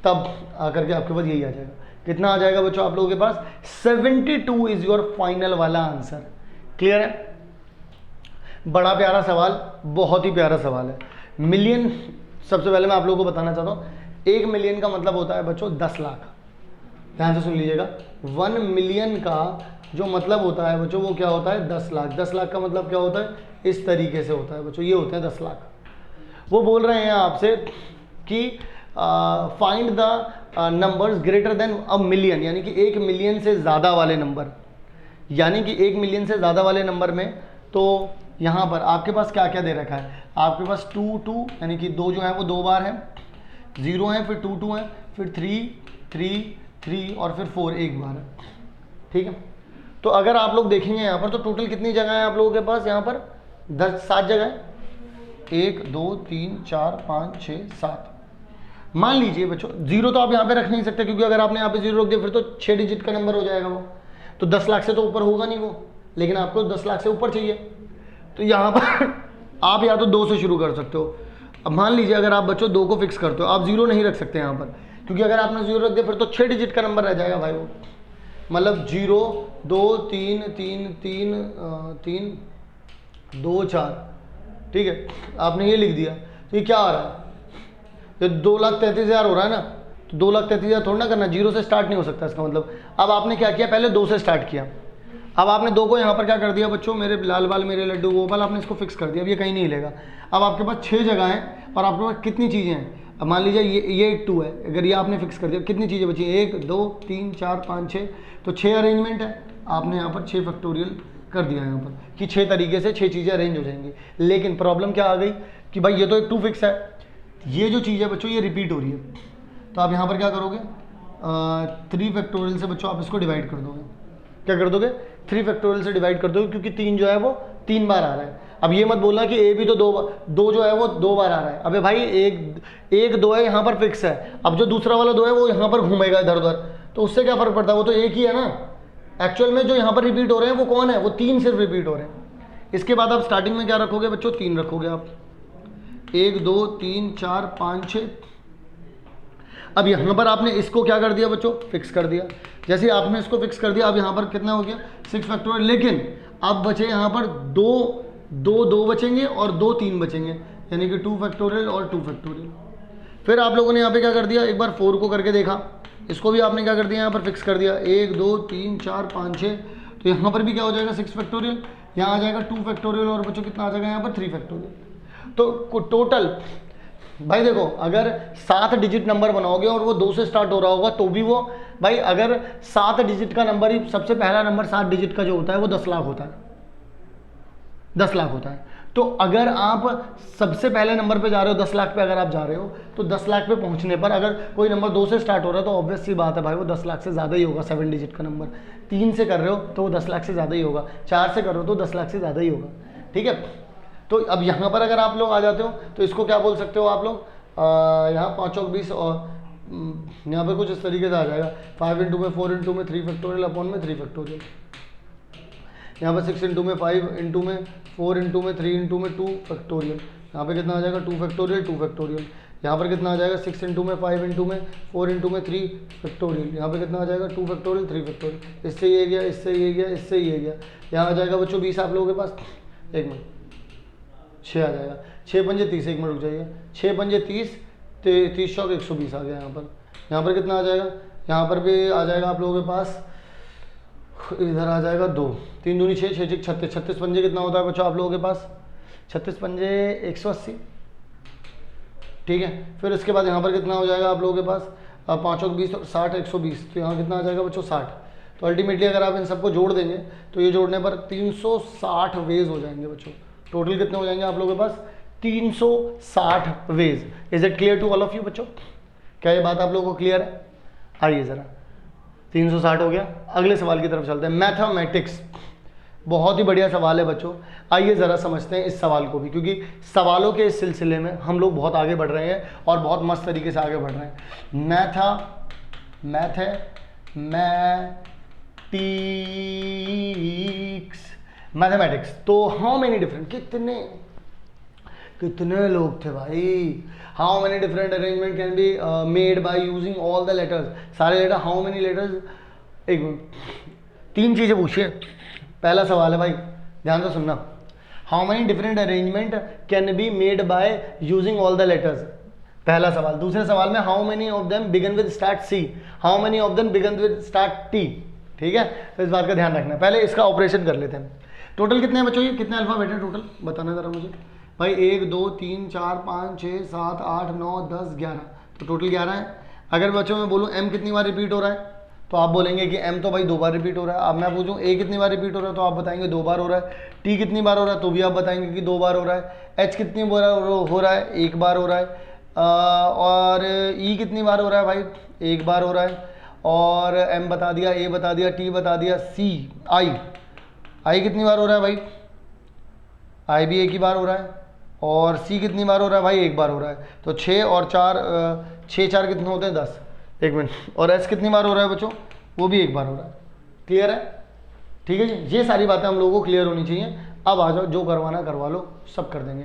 तब आकर के आपके पास यही आ जाएगा, कितना आ जाएगा बच्चों आप लोगों के पास 72 इज योर फाइनल वाला आंसर। क्लियर है, बड़ा प्यारा सवाल, बहुत ही प्यारा सवाल है। मिलियन, सबसे पहले मैं आप लोगों को बताना चाहता हूँ, 1 मिलियन का मतलब होता है बच्चों 10 लाख, ध्यान से सुन लीजिएगा, 1 मिलियन का जो मतलब होता है बच्चों वो क्या होता है 10 लाख। 10 लाख का मतलब क्या होता है, इस तरीके से होता है बच्चों, ये होते हैं 10 लाख। वो बोल रहे हैं आपसे कि find the numbers greater than a million, यानी कि 1 मिलियन से ज़्यादा वाले नंबर, यानी कि 1 मिलियन से ज़्यादा वाले नंबर में, तो यहाँ पर आपके पास क्या क्या दे रखा है, आपके पास 2 2 यानी कि 2 जो है वो 2 बार है, 0 है, फिर 2 2 है, फिर 3 3 3 और फिर 4 1 बार है। ठीक है, तो अगर आप लोग देखेंगे यहाँ पर तो टोटल कितनी जगह है आप लोगों के पास, यहाँ पर 7 जगह है, 1 2 3 4 5 6 7। मान लीजिए बच्चों 0 तो आप यहाँ पे रख नहीं सकते, क्योंकि अगर आपने यहाँ पे 0 रख दिया फिर तो 6 डिजिट का नंबर हो जाएगा वो, तो 10 लाख से तो ऊपर होगा नहीं वो, लेकिन आपको 10 लाख से ऊपर चाहिए, तो यहाँ पर आप या तो 2 से शुरू कर सकते हो। अब मान लीजिए अगर आप बच्चों 2 को फिक्स करते हो, आप 0 नहीं रख सकते यहाँ पर, क्योंकि अगर आपने 0 रख दिया फिर तो 6 डिजिट का नंबर रह जाएगा भाई वो, मतलब 0 2 3 3 3 3 2 4। ठीक है, आपने ये लिख दिया, तो ये क्या आ रहा है, ये 2,33,000 हो रहा है ना, तो 2,33,000 थोड़ा ना करना, 0 से स्टार्ट नहीं हो सकता इसका मतलब। अब आपने क्या किया, पहले 2 से स्टार्ट किया, अब आपने 2 को यहाँ पर क्या कर दिया बच्चों, मेरे लाल बाल मेरे लड्डू गोपाल, आपने इसको फिक्स कर दिया, अब ये कहीं नहीं लेगा। अब आपके पास 6 जगह हैं और आपके पास कितनी चीज़ें हैं, अब मान लीजिए ये 2 है, अगर ये आपने फिक्स कर दिया, कितनी चीज़ें बची, 1 2 3 4 5 6, तो 6 अरेंजमेंट है, आपने यहाँ पर 6 फैक्टोरियल कर दिया यहाँ पर कि 6 तरीके से 6 चीज़ें अरेंज हो जाएंगी। लेकिन प्रॉब्लम क्या आ गई कि भाई ये तो एक 2 फिक्स है, ये जो चीज़ है बच्चों ये रिपीट हो रही है, तो आप यहाँ पर क्या करोगे, 3 फैक्टोरियल से बच्चों आप इसको डिवाइड कर दोगे, क्या कर दोगे 3 फैक्टोरियल से डिवाइड कर दोगे, क्योंकि 3 जो है वो 3 बार आ रहा है। अब ये मत बोलना कि ए भी तो 2 जो है वो 2 बार आ रहा है, अबे भाई 1 2 है यहाँ पर फिक्स है, अब जो दूसरा वाला 2 है वो यहाँ पर घूमेगा इधर उधर, तो उससे क्या फ़र्क पड़ता है, वो तो एक ही है ना। एक्चुअल में जो यहाँ पर रिपीट हो रहे हैं वो कौन है, वो 3 सिर्फ रिपीट हो रहे हैं। इसके बाद आप स्टार्टिंग में क्या रखोगे बच्चों, 3 रखोगे आप, 1 2 3 4 5 6। अब यहाँ पर आपने इसको क्या कर दिया बच्चों, फिक्स कर दिया, जैसे आपने इसको फिक्स कर दिया, अब यहाँ पर कितना हो गया 6 फैक्टोरियल, लेकिन अब बचे यहाँ पर 2 2 2 बचेंगे और 2 3 बचेंगे, यानी कि 2 फैक्टोरियल और 2 फैक्टोरियल। फिर आप लोगों ने यहाँ पे क्या कर दिया, एक बार 4 को करके देखा, इसको भी आपने क्या कर दिया यहाँ पर फिक्स कर दिया, 1 2 3 4 5 6, तो यहाँ पर भी क्या हो जाएगा 6 फैक्टोरियल, यहाँ आ जाएगा 2 फैक्टोरियल और बच्चों कितना आ जाएगा यहाँ पर 3 फैक्टोरियल। तो टोटल भाई देखो, अगर 7 डिजिट नंबर बनाओगे और वो 2 से स्टार्ट हो रहा होगा तो भी वो भाई, अगर 7 डिजिट का नंबर ही, सबसे पहला नंबर 7 डिजिट का जो होता है वो 10 लाख होता है, 10 लाख होता है। तो अगर आप सबसे पहले नंबर पे जा रहे हो, 10 लाख पे अगर आप जा रहे हो, तो 10 लाख पे पहुंचने पर अगर कोई नंबर 2 से स्टार्ट हो रहा है तो ऑब्वियस सी बात है भाई वो 10 लाख से ज़्यादा ही होगा। 7 डिजिट का नंबर 3 से कर रहे हो तो वो 10 लाख से ज़्यादा ही होगा, 4 से कर रहे हो तो 10 लाख से ज़्यादा ही होगा, ठीक है। तो अब यहाँ पर अगर आप लोग आ जाते हो तो इसको क्या बोल सकते हो आप लोग, यहाँ 5 चौक 20 और यहाँ पर कुछ इस तरीके से आ जाएगा, 5 इंटू में 4 इंटू में 3 फैक्टोरियल अपॉन में 3 फैक्टोरियल, यहाँ पर 6 इंटू में 5 इंटू में 4 इंटू में 3 इंटू में 2 फैक्टोरियल, यहाँ पे कितना आ जाएगा 2 फैक्टोरियल 2 फैक्टोरियल, यहाँ पर कितना आ जाएगा 6 इंटू में 5 इंटू में 4 इंटू में 3 फैक्टोरियल, यहाँ पे कितना आ जाएगा 2 फैक्टोरियल 3 फैक्टोरियल। इससे ये गया, इससे ये गया, इससे ये गया, यहाँ आ जाएगा बच्चों 20 आप लोगों के पास, 1 मिनट 6 आ जाएगा, 6 पंजे 30, 1 मिनट रुक जाइए, 6 पंजे 30, 30 चौक 120 आ गया यहाँ पर कितना आ जाएगा, यहाँ पर भी आ जाएगा आप लोगों के पास, इधर आ जाएगा 2, 3 दूनी 6, 6 36, 36 पंजे कितना होता है बच्चों आप लोगों के पास, 36 पंजे 180, ठीक है। फिर इसके बाद यहाँ पर कितना हो जाएगा आप लोगों के पास, 5 चौक 20 और 60 120, तो यहाँ कितना आ जाएगा बच्चों 60। तो अल्टीमेटली अगर आप इन सबको जोड़ देंगे तो ये जोड़ने पर 360 वेज हो जाएंगे बच्चों। टोटल कितने हो जाएंगे आप लोगों के पास, 360 ways. Is it clear to all of you बच्चों? क्या ये बात आप लोगों को क्लियर है? आइए ज़रा, 360 हो गया। अगले सवाल की तरफ चलते हैं, मैथमेटिक्स। बहुत ही बढ़िया सवाल है बच्चों, आइए ज़रा समझते हैं इस सवाल को भी, क्योंकि सवालों के इस सिलसिले में हम लोग बहुत आगे बढ़ रहे हैं और बहुत मस्त तरीके से आगे बढ़ रहे हैं। मैथमेटिक्स। तो हाउ मेनी डिफरेंट, कितने लोग थे भाई, how many different arrangement can be made by using all the letters, सारे लेटर, हाउ मेनी लेटर्स। एक मिनट, 3 चीज़ें पूछिए। पहला सवाल है भाई, ध्यान से सुनना, how many different arrangement can be made by using all the letters, पहला सवाल। दूसरे सवाल में how many of them begin with start C, how many of them begin with start T, ठीक है। तो इस बात का ध्यान रखना। पहले इसका ऑपरेशन कर लेते हैं। टोटल कितने हैं बच्चों, ये कितने अल्फाबेट है टोटल, बताना ज़रा मुझे भाई। 1 2 3 4 5 6 7 8 9 10 11, तो टोटल 11 है। अगर बच्चों मैं बोलूँ m कितनी बार रिपीट हो रहा है, तो आप बोलेंगे कि m तो भाई 2 बार रिपीट हो रहा है। अब मैं पूछूँ a कितनी बार रिपीट हो रहा है, तो आप बताएंगे 2 बार हो रहा है। t कितनी बार हो रहा है, तो भी आप बताएंगे कि 2 बार हो रहा है। h कितनी बार हो रहा है, 1 बार हो रहा है। और e कितनी बार हो रहा है भाई, 1 बार हो रहा है। और m बता दिया, a बता दिया, t बता दिया, i कितनी बार हो रहा है भाई, i भी 1 ही बार हो रहा है। और c कितनी बार हो रहा है भाई, 1 बार हो रहा है। तो 6 और 4 6 4 कितने होते हैं 10, 1 मिनट। और s कितनी बार हो रहा है बच्चों, वो भी 1 बार हो रहा है। क्लियर है, ठीक है जी। ये सारी बातें हम लोगों को क्लियर होनी चाहिए। अब आ जाओ, जो करवाना करवा लो, सब कर देंगे।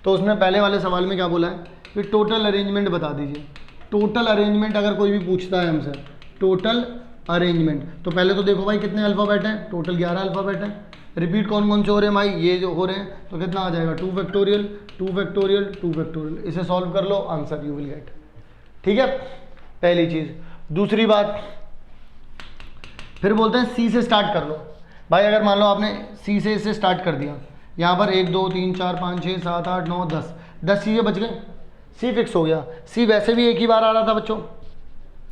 तो उसने पहले वाले सवाल में क्या बोला है कि टोटल अरेंजमेंट बता दीजिए। टोटल अरेंजमेंट अगर कोई भी पूछता है हमसे, टोटल अरेंजमेंट, तो पहले तो देखो भाई कितने अल्फ़ाबेट हैं, टोटल 11 अल्फ़ाबेट हैं। रिपीट कौन कौन से हो रहे हैं भाई, ये जो हो रहे हैं, तो कितना आ जाएगा 2 फैक्टोरियल 2 फैक्टोरियल 2 फैक्टोरियल। इसे सॉल्व कर लो, आंसर यू विल गेट, ठीक है, पहली चीज़। दूसरी बात, फिर बोलते हैं सी से स्टार्ट कर लो भाई। अगर मान लो आपने सी से इसे स्टार्ट कर दिया, यहाँ पर 1 2 3 4 5 6 7 8 9 10 चीज़ें बच गई, सी फिक्स हो गया। सी वैसे भी 1 ही बार आ रहा था बच्चों,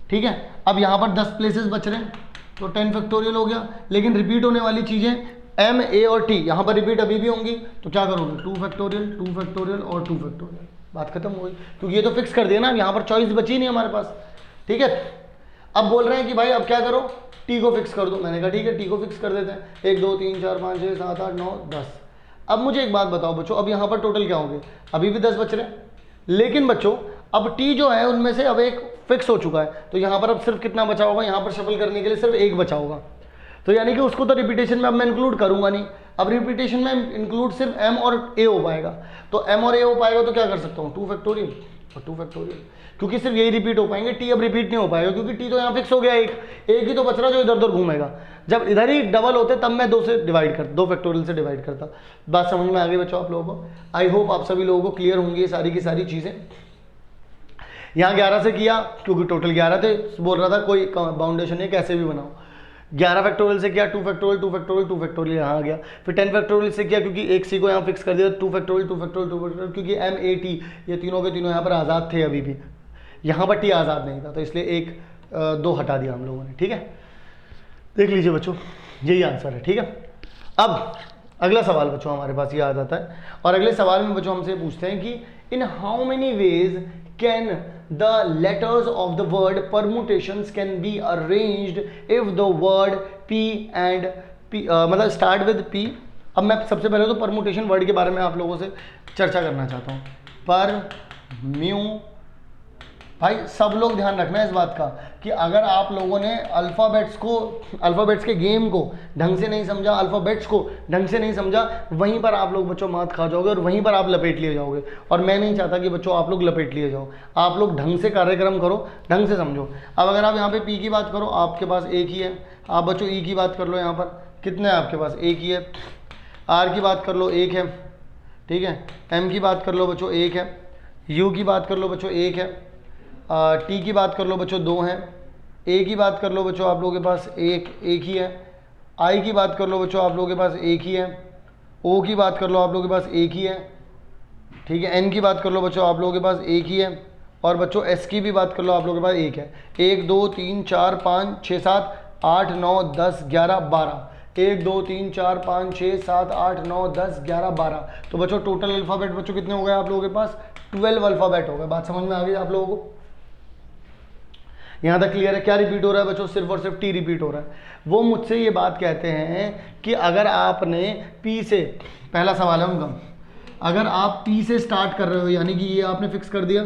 ठीक है। अब यहाँ पर 10 प्लेसेस बच रहे हैं, तो 10 फैक्टोरियल हो गया। लेकिन रिपीट होने वाली चीज़ें m a और t यहाँ पर रिपीट अभी भी होंगी, तो क्या करोगे 2 फैक्टोरियल 2 फैक्टोरियल और 2 फैक्टोरियल, बात खत्म हो गई। क्योंकि ये तो फिक्स कर दिया ना, यहाँ पर चॉइस बची नहीं हमारे पास, ठीक है। अब बोल रहे हैं कि भाई अब क्या करो, t को फिक्स कर दो। मैंने कहा ठीक है, t को फिक्स कर देते हैं। 1 2 3 4 5 6 7 8 9 10। अब मुझे एक बात बताओ बच्चों, अब यहाँ पर टोटल क्या होंगे, अभी भी 10 बच रहे हैं। लेकिन बच्चों अब t जो है उनमें से अब एक फिक्स हो चुका है, तो यहाँ पर अब सिर्फ कितना बचा होगा, यहाँ पर शफल करने के लिए सिर्फ 1 बचा होगा। तो यानी कि उसको तो रिपीटेशन में अब मैं इंक्लूड करूंगा नहीं। अब रिपीटेशन में इंक्लूड सिर्फ m और a हो पाएगा। तो m और a हो पाएगा तो क्या कर सकता हूँ, 2 फैक्टोरियल और 2 फैक्टोरियल, क्योंकि सिर्फ यही रिपीट हो पाएंगे, टी अब रिपीट नहीं हो पाएगा क्योंकि टी तो यहाँ फिक्स हो गया, एक ही तो बच रहा जो इधर उधर घूमेगा। जब इधर ही डबल होते तब मैं 2 से डिवाइड करता, 2 फैक्टोरियल से डिवाइड करता। बात समझ में आ गई बच्चों आप लोगों को? आई होप आप सभी लोगों को क्लियर होंगी ये सारी की सारी चीज़ें। यहाँ 11 से किया क्योंकि टोटल 11 थे, बोल रहा था कोई बाउंडेशन है कैसे भी बनाओ। 11 फैक्टोरियल से किया 2 फैक्टोरियल 2 फैक्टोरियल 2 फैक्टोरियल यहाँ आ गया। फिर 10 फैक्टोरियल से किया क्योंकि एक सी को यहाँ फिक्स कर दिया 2 फैक्टोरियल 2 फैक्टोरियल 2 फैक्टोरियल, क्योंकि एम ए टी ये तीनों के तीनों यहाँ पर आज़ाद थे, अभी भी यहाँ पर टी आज़ाद नहीं था तो इसलिए 1 2 हटा दिया हम लोगों ने। ठीक है, देख लीजिए बच्चों यही आंसर है। ठीक है, अब अगला सवाल बच्चों हमारे पास ये आ जाता है और अगले सवाल में बच्चों हमसे पूछते हैं कि इन how many veg can the letters of the word permutations can be arranged if the word p and p मतलब start with p। अब मैं सबसे पहले तो परमुटेशन वर्ड के बारे में आप लोगों से चर्चा करना चाहता हूँ। पर भाई सब लोग ध्यान रखना है इस बात का कि अगर आप लोगों ने अल्फ़ाबेट्स के गेम को ढंग से नहीं समझा, अल्फ़ाबेट्स को ढंग से नहीं समझा, वहीं पर आप लोग बच्चों मात खा जाओगे और वहीं पर आप लपेट लिए जाओगे। और मैं नहीं चाहता कि बच्चों आप लोग लपेट लिए जाओ, आप लोग ढंग से कार्यक्रम करो, ढंग से समझो। अब अगर आप यहाँ पे पी की बात करो, आपके पास एक ही है। आप बच्चों ई की बात कर लो, यहाँ पर कितने हैं आपके पास? एक ही है। आर की बात कर लो, एक है। ठीक है, एम की बात कर लो बच्चों, एक है। यू की बात कर लो बच्चों, एक है। टी की बात कर लो बच्चों, 2 हैं। ए की बात कर लो बच्चों आप लोगों के पास एक ही है। आई की बात कर लो बच्चों आप लोगों के पास एक ही है। ओ की बात कर लो आप लोगों के पास एक ही है। ठीक है, एन की बात कर लो बच्चों आप लोगों के पास एक ही है। और बच्चों एस की भी बात कर लो आप लोगों के पास एक है। 1 2 3 4 5 6 7 8 9 10 11 12। 1 2 3 4 5 6 7 8 9 10 11 12। तो बच्चों टोटल अल्फ़ाबेट बच्चों कितने हो गए आप लोगों के पास? 12 अल्फ़ाबेट हो गए। बात समझ में आ गई आप लोगों को? यहाँ तक क्लियर है? क्या रिपीट हो रहा है बच्चों? सिर्फ और सिर्फ टी रिपीट हो रहा है। वो मुझसे ये बात कहते हैं कि अगर आपने पी से, पहला सवाल है उनका, अगर आप पी से स्टार्ट कर रहे हो यानी कि ये आपने फिक्स कर दिया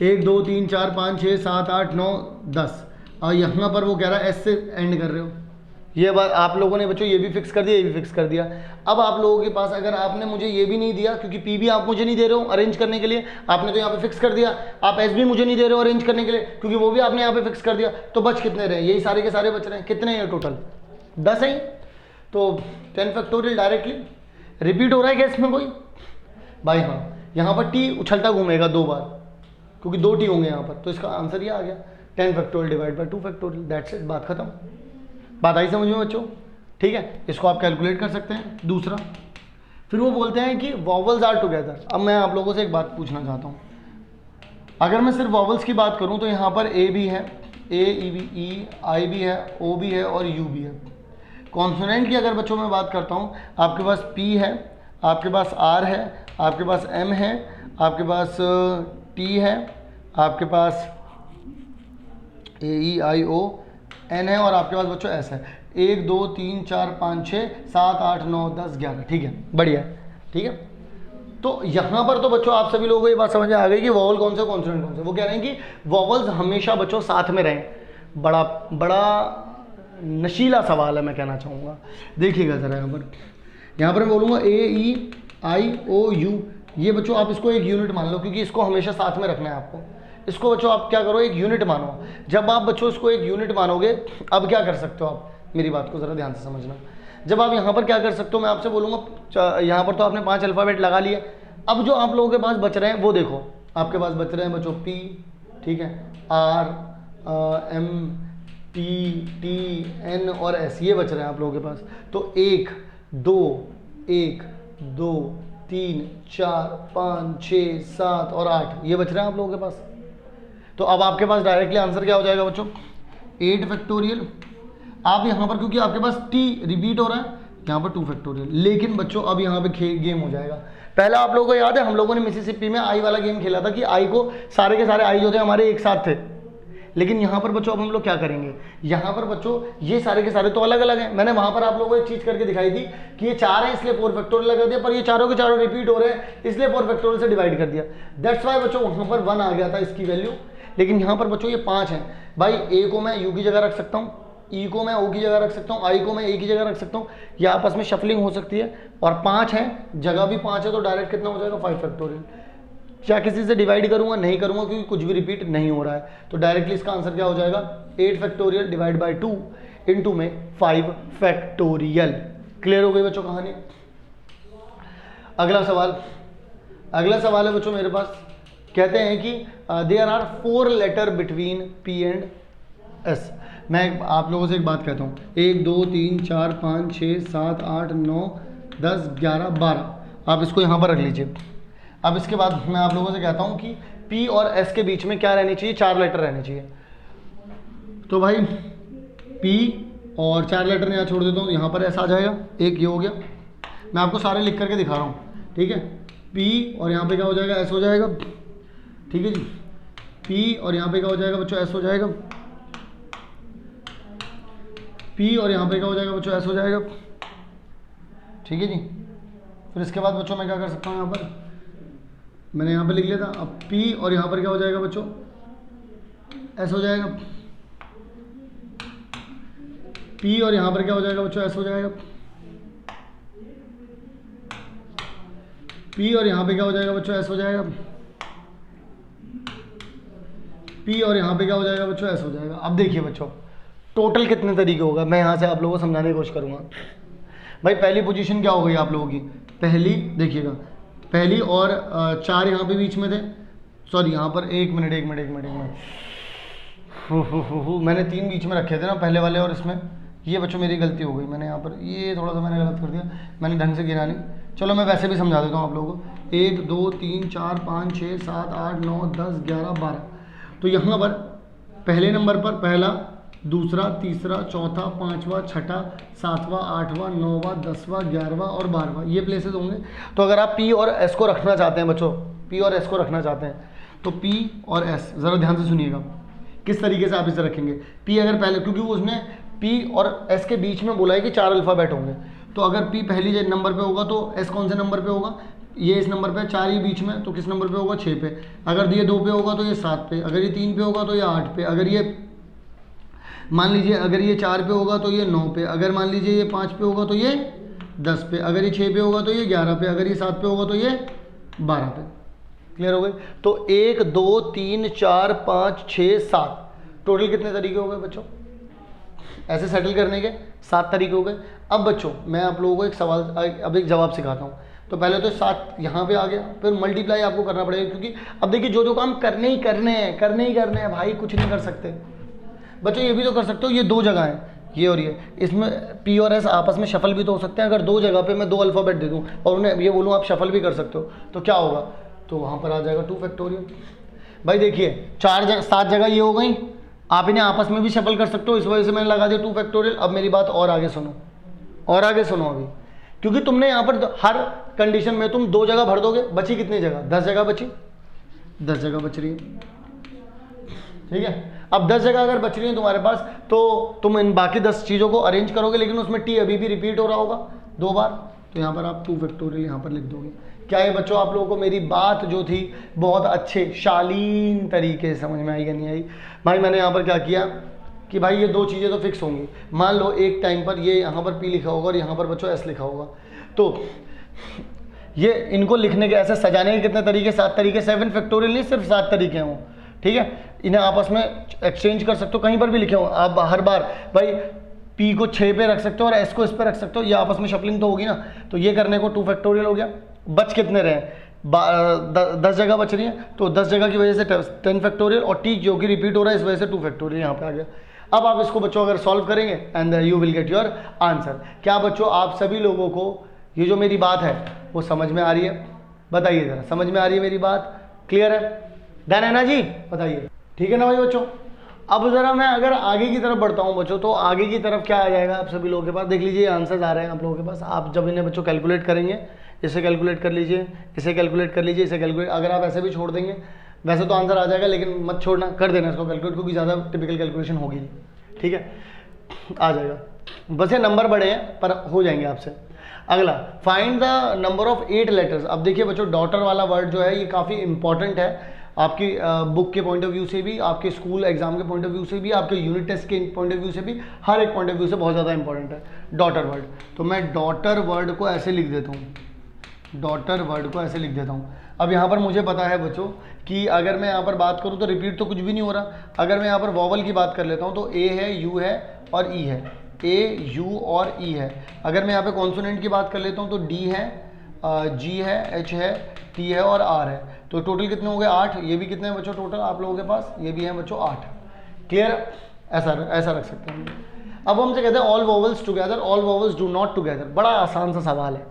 1 2 3 4 5 6 7 8 9 10 और यहाँ पर वो कह रहा है एस से एंड कर रहे हो। ये बात आप लोगों ने बच्चों ये भी फिक्स कर दिया, ये भी फिक्स कर दिया। अब आप लोगों के पास अगर आपने मुझे ये भी नहीं दिया, क्योंकि पी भी आप मुझे नहीं दे रहे हो अरेंज करने के लिए, आपने तो यहाँ पे फिक्स कर दिया। आप एस भी मुझे नहीं दे रहे हो अरेंज करने के लिए, क्योंकि वो भी आपने यहाँ पे फिक्स कर दिया। तो बच कितने रहे? यही सारे के सारे बच रहे हैं। कितने हैं टोटल? 10 हैं। तो 10 फैक्टोरियल डायरेक्टली रिपीट हो रहा है क्या इसमें कोई? भाई हाँ, यहाँ पर टी उछलता घूमेगा 2 बार, क्योंकि 2 टी होंगे यहाँ पर। तो इसका आंसर ये आ गया 10 factorial divide by 2 factorial. That's it, बात खत्म। बात आई समझ में बच्चों? ठीक है, इसको आप कैलकुलेट कर सकते हैं। दूसरा, फिर वो बोलते हैं कि वॉवल्स आर टुगेदर। अब मैं आप लोगों से एक बात पूछना चाहता हूँ। अगर मैं सिर्फ वॉवल्स की बात करूँ तो यहाँ पर ए भी है, ए ई भी, ई आई भी है, ओ भी है और यू भी है। कॉन्सोनेंट की अगर बच्चों मैं बात करता हूँ, आपके पास पी है, आपके पास आर है, आपके पास एम है, आपके पास टी है, आपके पास ए ई आई ओ एन है और आपके पास बच्चों एस है। 1 2 3 4 5 6 7 8 9 10 11। ठीक है, बढ़िया है। ठीक है, तो यहाँ पर तो बच्चों आप सभी लोगों को ये बात समझ में आ गई कि वॉवल कौन से, कॉन्सोनेंट कौन से। वो कह रहे हैं कि वॉवल्स हमेशा बच्चों साथ में रहें। बड़ा नशीला सवाल है, मैं कहना चाहूँगा। देखिएगा ज़रा यहाँ पर मैं बोलूँगा ए ई आई ओ यू। ये बच्चों आप इसको एक यूनिट मान लो, क्योंकि इसको हमेशा साथ में रखना है आपको। इसको बच्चों आप क्या करो, एक यूनिट मानो। जब आप बच्चों इसको एक यूनिट मानोगे, अब क्या कर सकते हो आप, मेरी बात को ज़रा ध्यान से समझना। जब आप यहाँ पर क्या कर सकते हो, मैं आपसे बोलूँगा, यहाँ पर तो आपने 5 अल्फ़ाबेट लगा लिए। अब जो आप लोगों के पास बच रहे हैं वो देखो, आपके पास बच रहे हैं बच्चों पी, ठीक है, R, M, T, T, N और एस, ये बच रहे हैं आप लोगों के पास। तो 1 2 3 4 5 6 7 और 8 ये बच रहे हैं आप लोगों के पास। तो अब आपके पास डायरेक्टली आंसर क्या हो जाएगा बच्चों? 8 फैक्टोरियल। आप यहाँ पर क्योंकि आपके पास टी रिपीट हो रहा है, यहाँ पर 2 फैक्टोरियल। लेकिन बच्चों अब यहाँ पे गेम हो जाएगा। पहला आप लोगों को याद है, हम लोगों ने मिसिसिपी में आई वाला गेम खेला था कि आई को सारे के सारे आई जो थे हमारे एक साथ थे। लेकिन यहाँ पर बच्चों अब हम लोग क्या करेंगे, यहाँ पर बच्चों ये सारे के सारे तो अलग अलग हैं। मैंने वहाँ पर आप लोगों को एक चीज़ करके दिखाई थी कि ये 4 हैं इसलिए 4 फैक्टोरियल लगा दिया, पर ये चारों के चारों रिपीट हो रहे हैं इसलिए 4 फैक्टोरियल से डिवाइड कर दिया। दैट्स वाई बच्चों वहाँ पर 1 आ गया था इसकी वैल्यू। लेकिन यहाँ पर बच्चों ये 5 हैं। भाई ए को मैं यू की जगह रख सकता हूँ, ई को मैं ओ की जगह रख सकता हूँ, आई को मैं ए की जगह रख सकता हूँ। ये आपस में शफलिंग हो सकती है। और 5 हैं, जगह भी 5 है, तो डायरेक्ट कितना हो जाएगा 5 फैक्टोरियल। क्या किसी से डिवाइड करूंगा? नहीं करूंगा, क्योंकि कुछ भी रिपीट नहीं हो रहा है। तो डायरेक्टली इसका आंसर क्या हो जाएगा? 8 फैक्टोरियल डिवाइड बाई 2 इंटू में 5 फैक्टोरियल। क्लियर हो गई बच्चों कहानी? अगला सवाल है बच्चों मेरे पास, कहते हैं कि there are 4 letter between P and S। मैं आप लोगों से एक बात कहता हूँ, 1 2 3 4 5 6 7 8 9 10 11 12, आप इसको यहाँ पर रख लीजिए। अब इसके बाद मैं आप लोगों से कहता हूँ कि P और S के बीच में क्या रहनी चाहिए? 4 लेटर रहने चाहिए। तो भाई P और 4 लेटर यहाँ छोड़ देता हूँ, यहाँ पर S आ जाएगा, एक ये हो गया। मैं आपको सारे लिख करके दिखा रहा हूँ, ठीक है? P और यहाँ पे क्या हो जाएगा? S हो जाएगा, ठीक है जी। P और यहाँ पे क्या हो जाएगा बच्चों? S हो जाएगा। P और यहाँ पे क्या हो जाएगा बच्चों? S हो जाएगा, ठीक है जी। फिर इसके बाद बच्चों मैं क्या कर सकता हूँ? यहाँ पर मैंने यहाँ पे लिख लिया था। अब P और यहाँ पर क्या हो जाएगा बच्चों? S हो जाएगा। P और यहाँ पर क्या हो जाएगा बच्चों? S हो जाएगा। P और यहाँ पे क्या हो जाएगा बच्चों? S हो जाएगा। P और यहाँ पे क्या हो जाएगा बच्चों? S हो जाएगा। अब देखिए बच्चों, टोटल कितने तरीके होगा, मैं यहाँ से आप लोगों को समझाने की कोशिश करूँगा। भाई पहली पोजीशन क्या हो गई आप लोगों की? पहली देखिएगा, पहली और 4 यहाँ पे बीच में थे, सॉरी यहाँ पर एक मिनट मैंने 3 बीच में रखे थे ना, पहले वाले और इसमें। ये बच्चों मेरी गलती हो गई, मैंने यहाँ पर ये थोड़ा सा मैंने गलत कर दिया, मैंने ढंग से गिना नहीं। चलो मैं वैसे भी समझा देता हूँ आप लोगों को। 1 2 3 4 5 6 7 8 9 10 11 12। तो यहाँ पर पहले नंबर पर पहला, दूसरा, तीसरा, चौथा, पाँचवा, छठा, सातवां, आठवां, नौवां, 10वां, 11वां और 12वां, ये प्लेसेस होंगे। तो अगर आप P और S को रखना चाहते हैं बच्चों, P और S को रखना चाहते हैं, तो P और S ज़रा ध्यान से सुनिएगा किस तरीके से आप इसे रखेंगे। P अगर पहले, क्योंकि उसने P और S के बीच में बोला है कि 4 अल्फ़ाबेट होंगे, तो अगर P पहली नंबर पे होगा तो S कौन से नंबर पे होगा? ये इस नंबर पे, 4 ही बीच में, तो किस नंबर पे होगा? 6 पे। अगर ये 2 पे होगा तो ये 7 पे, अगर ये 3 पे होगा तो ये 8 पे, अगर ये मान लीजिए अगर ये 4 पे होगा तो ये 9 पे, अगर मान लीजिए ये 5 पे होगा तो ये 10 पे, अगर ये 6 पे होगा तो ये 11 पे, अगर ये 7 पे होगा तो ये 12 पे। क्लियर हो गए? तो 1 2 3 4 5 6 7, टोटल कितने तरीके हो गए बच्चों? ऐसे सेटल करने के 7 तरीके हो गए। अब बच्चों मैं आप लोगों को एक सवाल, अब एक जवाब सिखाता हूँ। तो पहले तो 7 यहाँ पे आ गया, फिर मल्टीप्लाई आपको करना पड़ेगा, क्योंकि अब देखिए जो काम करने ही करने हैं भाई, कुछ नहीं कर सकते बच्चों। ये भी तो कर सकते हो, ये 2 जगह हैं, ये और ये, इसमें P और S आपस में शफल भी तो हो सकते हैं। अगर 2 जगह पे मैं 2 अल्फ़ाबेट दे दूँ और उन्हें ये बोलूँ आप शफल भी कर सकते हो, तो क्या होगा? तो वहाँ पर आ जाएगा 2 फैक्टोरियल। भाई देखिए 7 जगह ये हो गई, आप इन्हें आपस में भी शफल कर सकते हो, इस वजह से मैंने लगा दिया 2 फैक्टोरियल। अब मेरी बात और आगे सुनो, अभी, क्योंकि तुमने यहाँ पर हर कंडीशन में तुम 2 जगह भर दोगे, बची कितनी जगह? 10 जगह बची, 10 जगह बच रही है, ठीक है। अब 10 जगह अगर बच रही है तुम्हारे पास, तो तुम इन बाकी 10 चीज़ों को अरेंज करोगे, लेकिन उसमें T अभी भी रिपीट हो रहा होगा 2 बार, तो यहाँ पर आप 2 फैक्टोरियल यहाँ पर लिख दोगे। क्या ये बच्चों आप लोगों को मेरी बात जो थी बहुत अच्छे शालीन तरीके से समझ में आई या नहीं आई? भाई मैंने यहाँ पर क्या किया कि भाई ये 2 चीज़ें तो फिक्स होंगी। मान लो एक टाइम पर ये यहाँ पर P लिखा होगा और यहाँ पर बच्चों S लिखा होगा, तो ये इनको लिखने के, ऐसे सजाने के कितने तरीके? 7 तरीके। 7 फैक्टोरियल नहीं, सिर्फ 7 तरीके हैं वो, ठीक है। इन्हें आपस में एक्सचेंज कर सकते हो, कहीं पर भी लिखे हो आप। हर बार भाई P को 6 पे रख सकते हो और S को इस पे रख सकते हो, ये आपस में शफलिंग तो होगी ना। तो ये करने को 2 फैक्टोरियल हो गया। बच कितने रहे? 10 जगह बच रही है, तो 10 जगह की वजह से 10 फैक्टोरियल, और T जो कि रिपीट हो रहा है इस वजह से 2 फैक्टोरियल यहाँ पे आ गया। अब आप इसको बच्चों अगर सॉल्व करेंगे and you will get your answer. क्या बच्चों आप सभी लोगों को ये जो मेरी बात है वो समझ में आ रही है? बताइए जरा, समझ में आ रही है मेरी बात? क्लियर है? डन है ना जी? बताइए, ठीक है ना भाई बच्चों? अब ज़रा मैं अगर आगे की तरफ बढ़ता हूँ बच्चों, तो आगे की तरफ क्या आ जाएगा आप सभी लोगों के पास? देख लीजिए आंसर्स आ रहे हैं आप लोगों के पास। आप जब इन्हें बच्चों कैलकुलेट करेंगे, इसे कैलकुलेट कर लीजिए, इसे कैलकुलेट कर लीजिए, इसे कैलकुलेट, अगर आप ऐसे भी छोड़ देंगे वैसे तो आंसर आ जाएगा, लेकिन मत छोड़ना, कर देना इसको कैलकुलेट, क्योंकि ज़्यादा टिपिकल कैलकुलेशन होगी नहीं, ठीक है? आ जाएगा, बस ये नंबर बड़े हैं पर हो जाएंगे आपसे। अगला, find the number of 8 letters. अब देखिए बच्चों डॉटर वाला वर्ड जो है ये काफ़ी इंपॉर्टेंट है आपकी बुक के पॉइंट ऑफ व्यू से भी, आपके स्कूल एग्जाम के पॉइंट ऑफ व्यू से भी, आपके यूनिट टेस्ट के पॉइंट ऑफ व्यू से भी, हर एक पॉइंट ऑफ व्यू से बहुत ज़्यादा इंपॉर्टेंट है डॉटर वर्ड। तो मैं डॉटर वर्ड को ऐसे लिख देता हूँ, डॉटर वर्ड को ऐसे लिख देता हूँ। अब यहाँ पर मुझे पता है बच्चों कि अगर मैं यहाँ पर बात करूँ तो रिपीट तो कुछ भी नहीं हो रहा। अगर मैं यहाँ पर वॉवल की बात कर लेता हूँ तो ए है, यू है और ई है, ए यू और ई है। अगर मैं यहाँ पे कॉन्सोनेंट की बात कर लेता हूँ तो डी है, जी है, एच है, टी है और आर है। तो टोटल कितने हो गए 8। ये भी कितने हैं बच्चों टोटल आप लोगों के पास, ये भी हैं बच्चों 8। क्लियर, ऐसा रख सकते हैं। अब हमसे कहते हैं all vowels together, all vowels do not together. बड़ा आसान सा सवाल है।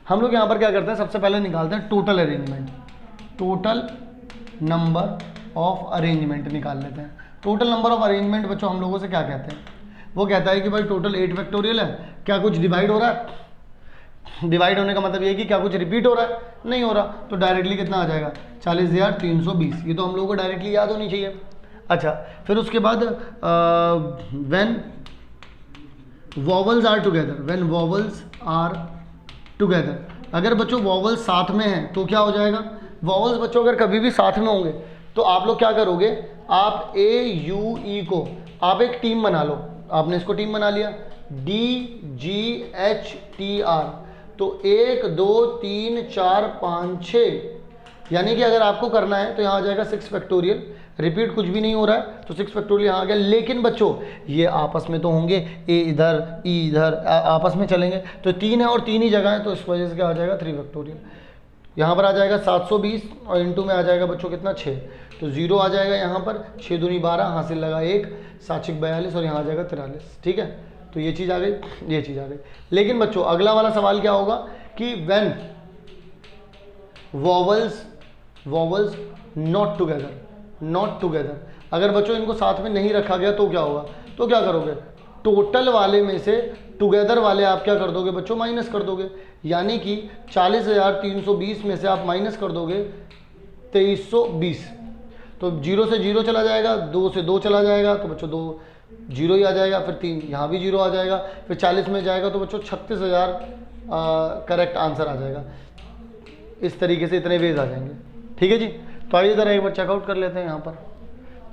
हम लोग यहाँ पर क्या करते हैं, सबसे पहले निकालते हैं total arrangement, total number of arrangement निकाल लेते हैं। टोटल नंबर ऑफ अरेंजमेंट बच्चों हम लोगों से क्या कहते हैं, वो कहता है कि भाई टोटल 8 फैक्टोरियल है, क्या कुछ डिवाइड हो रहा है, डिवाइड होने का मतलब ये है कि क्या कुछ रिपीट हो रहा है, नहीं हो रहा, तो डायरेक्टली कितना आ जाएगा 40,320। ये तो हम लोगों को डायरेक्टली याद होनी चाहिए। अच्छा, फिर उसके बाद when vowels are together, when vowels are together, अगर बच्चों वॉवल्स साथ में हैं तो क्या हो जाएगा, वॉवल्स बच्चों अगर कभी भी साथ में होंगे तो आप लोग क्या करोगे, आप ए यू ई को आप एक टीम बना लो। आपने इसको टीम बना लिया, D G H T R, तो 1 2 3 4 5 6, यानी कि अगर आपको करना है तो यहाँ आ जाएगा 6 फैक्टोरियल। रिपीट कुछ भी नहीं हो रहा है तो 6 फैक्टोरियल यहाँ आ गया। लेकिन बच्चों ये आपस में तो होंगे, ए इधर ई इधर आपस में चलेंगे, तो 3 है और 3 ही जगह है, तो इस वजह से क्या आ जाएगा 3 फैक्टोरियल। यहाँ पर आ जाएगा 720 और इंटू में आ जाएगा बच्चों कितना 6, तो 0 आ जाएगा यहाँ पर, 6 दूनी 12, हासिल लगा 1, 7 42 और यहाँ आ जाएगा 43। ठीक है, तो ये चीज़ आ गई, ये चीज़ आ गई। लेकिन बच्चों अगला वाला सवाल क्या होगा कि व्हेन वॉवल्स नॉट टुगेदर, अगर बच्चों इनको साथ में नहीं रखा गया तो क्या होगा, तो क्या करोगे, टोटल वाले में से टुगेदर वाले आप क्या कर दोगे बच्चों, माइनस कर दोगे। यानी कि 40,320 में से आप माइनस कर दोगे 2320, तो 0 से 0 चला जाएगा, 2 से 2 चला जाएगा, तो बच्चों 2 0 ही आ जाएगा, फिर 3 यहाँ भी 0 आ जाएगा, फिर 40 में जाएगा तो बच्चों 36,000 करेक्ट आंसर आ जाएगा। इस तरीके से इतने वेज आ जाएंगे। ठीक है जी, तो आइए ज़रा एक बार चेकआउट कर लेते हैं यहाँ पर।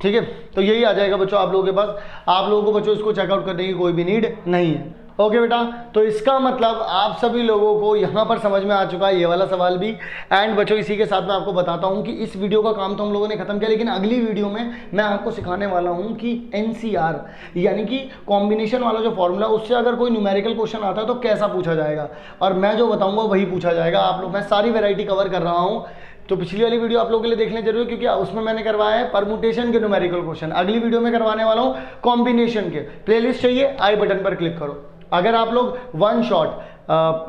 ठीक है, तो यही आ जाएगा बच्चों आप लोगों के पास। आप लोगों को बच्चों इसको चेकआउट करने की कोई भी नीड नहीं है। ओके बेटा, तो इसका मतलब आप सभी लोगों को यहाँ पर समझ में आ चुका है ये वाला सवाल भी। एंड बच्चों इसी के साथ मैं आपको बताता हूँ कि इस वीडियो का काम तो हम लोगों ने खत्म किया, लेकिन अगली वीडियो में मैं आपको सिखाने वाला हूँ कि एनसीआर यानी कि कॉम्बिनेशन वाला जो फॉर्मूला, उससे अगर कोई न्यूमेरिकल क्वेश्चन आता है तो कैसा पूछा जाएगा, और मैं जो बताऊँगा वही पूछा जाएगा। आप लोग, मैं सारी वेराइटी कवर कर रहा हूँ, तो पिछली वाली वीडियो आप लोगों के लिए देखने जरूर, क्योंकि उसमें मैंने करवाया है परमुटेशन के न्यूमेरिकल क्वेश्चन। अगली वीडियो में करवाने वाला हूँ कॉम्बिनेशन के। प्लेलिस्ट चाहिए, आई बटन पर क्लिक करो। अगर आप लोग one shot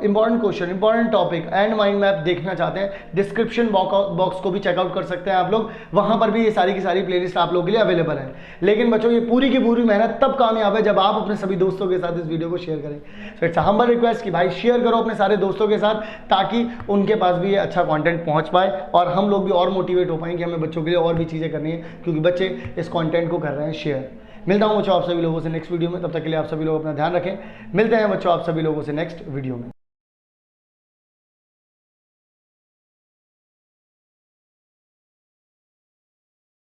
important question, important topic and mind map देखना चाहते हैं, डिस्क्रिप्शन बॉक्स को भी चेकआउट कर सकते हैं आप लोग, वहां पर भी ये सारी की सारी प्लेलिस्ट आप लोगों के लिए अवेलेबल है। लेकिन बच्चों ये पूरी की पूरी मेहनत तब कामयाब है जब आप अपने सभी दोस्तों के साथ इस वीडियो को शेयर करें। तो इट्स हम्बल रिक्वेस्ट कि भाई शेयर करो अपने सारे दोस्तों के साथ, ताकि उनके पास भी ये अच्छा कंटेंट पहुंच पाए और हम लोग भी और मोटिवेट हो पाएं कि हमें बच्चों के लिए और भी चीज़ें करनी है, क्योंकि बच्चे इस कंटेंट को कर रहे हैं शेयर। मिलता हूं बच्चों आप सभी लोगों से नेक्स्ट वीडियो में, तब तक के लिए आप सभी लोग अपना ध्यान रखें। मिलते हैं बच्चों आप सभी लोगों से नेक्स्ट वीडियो में।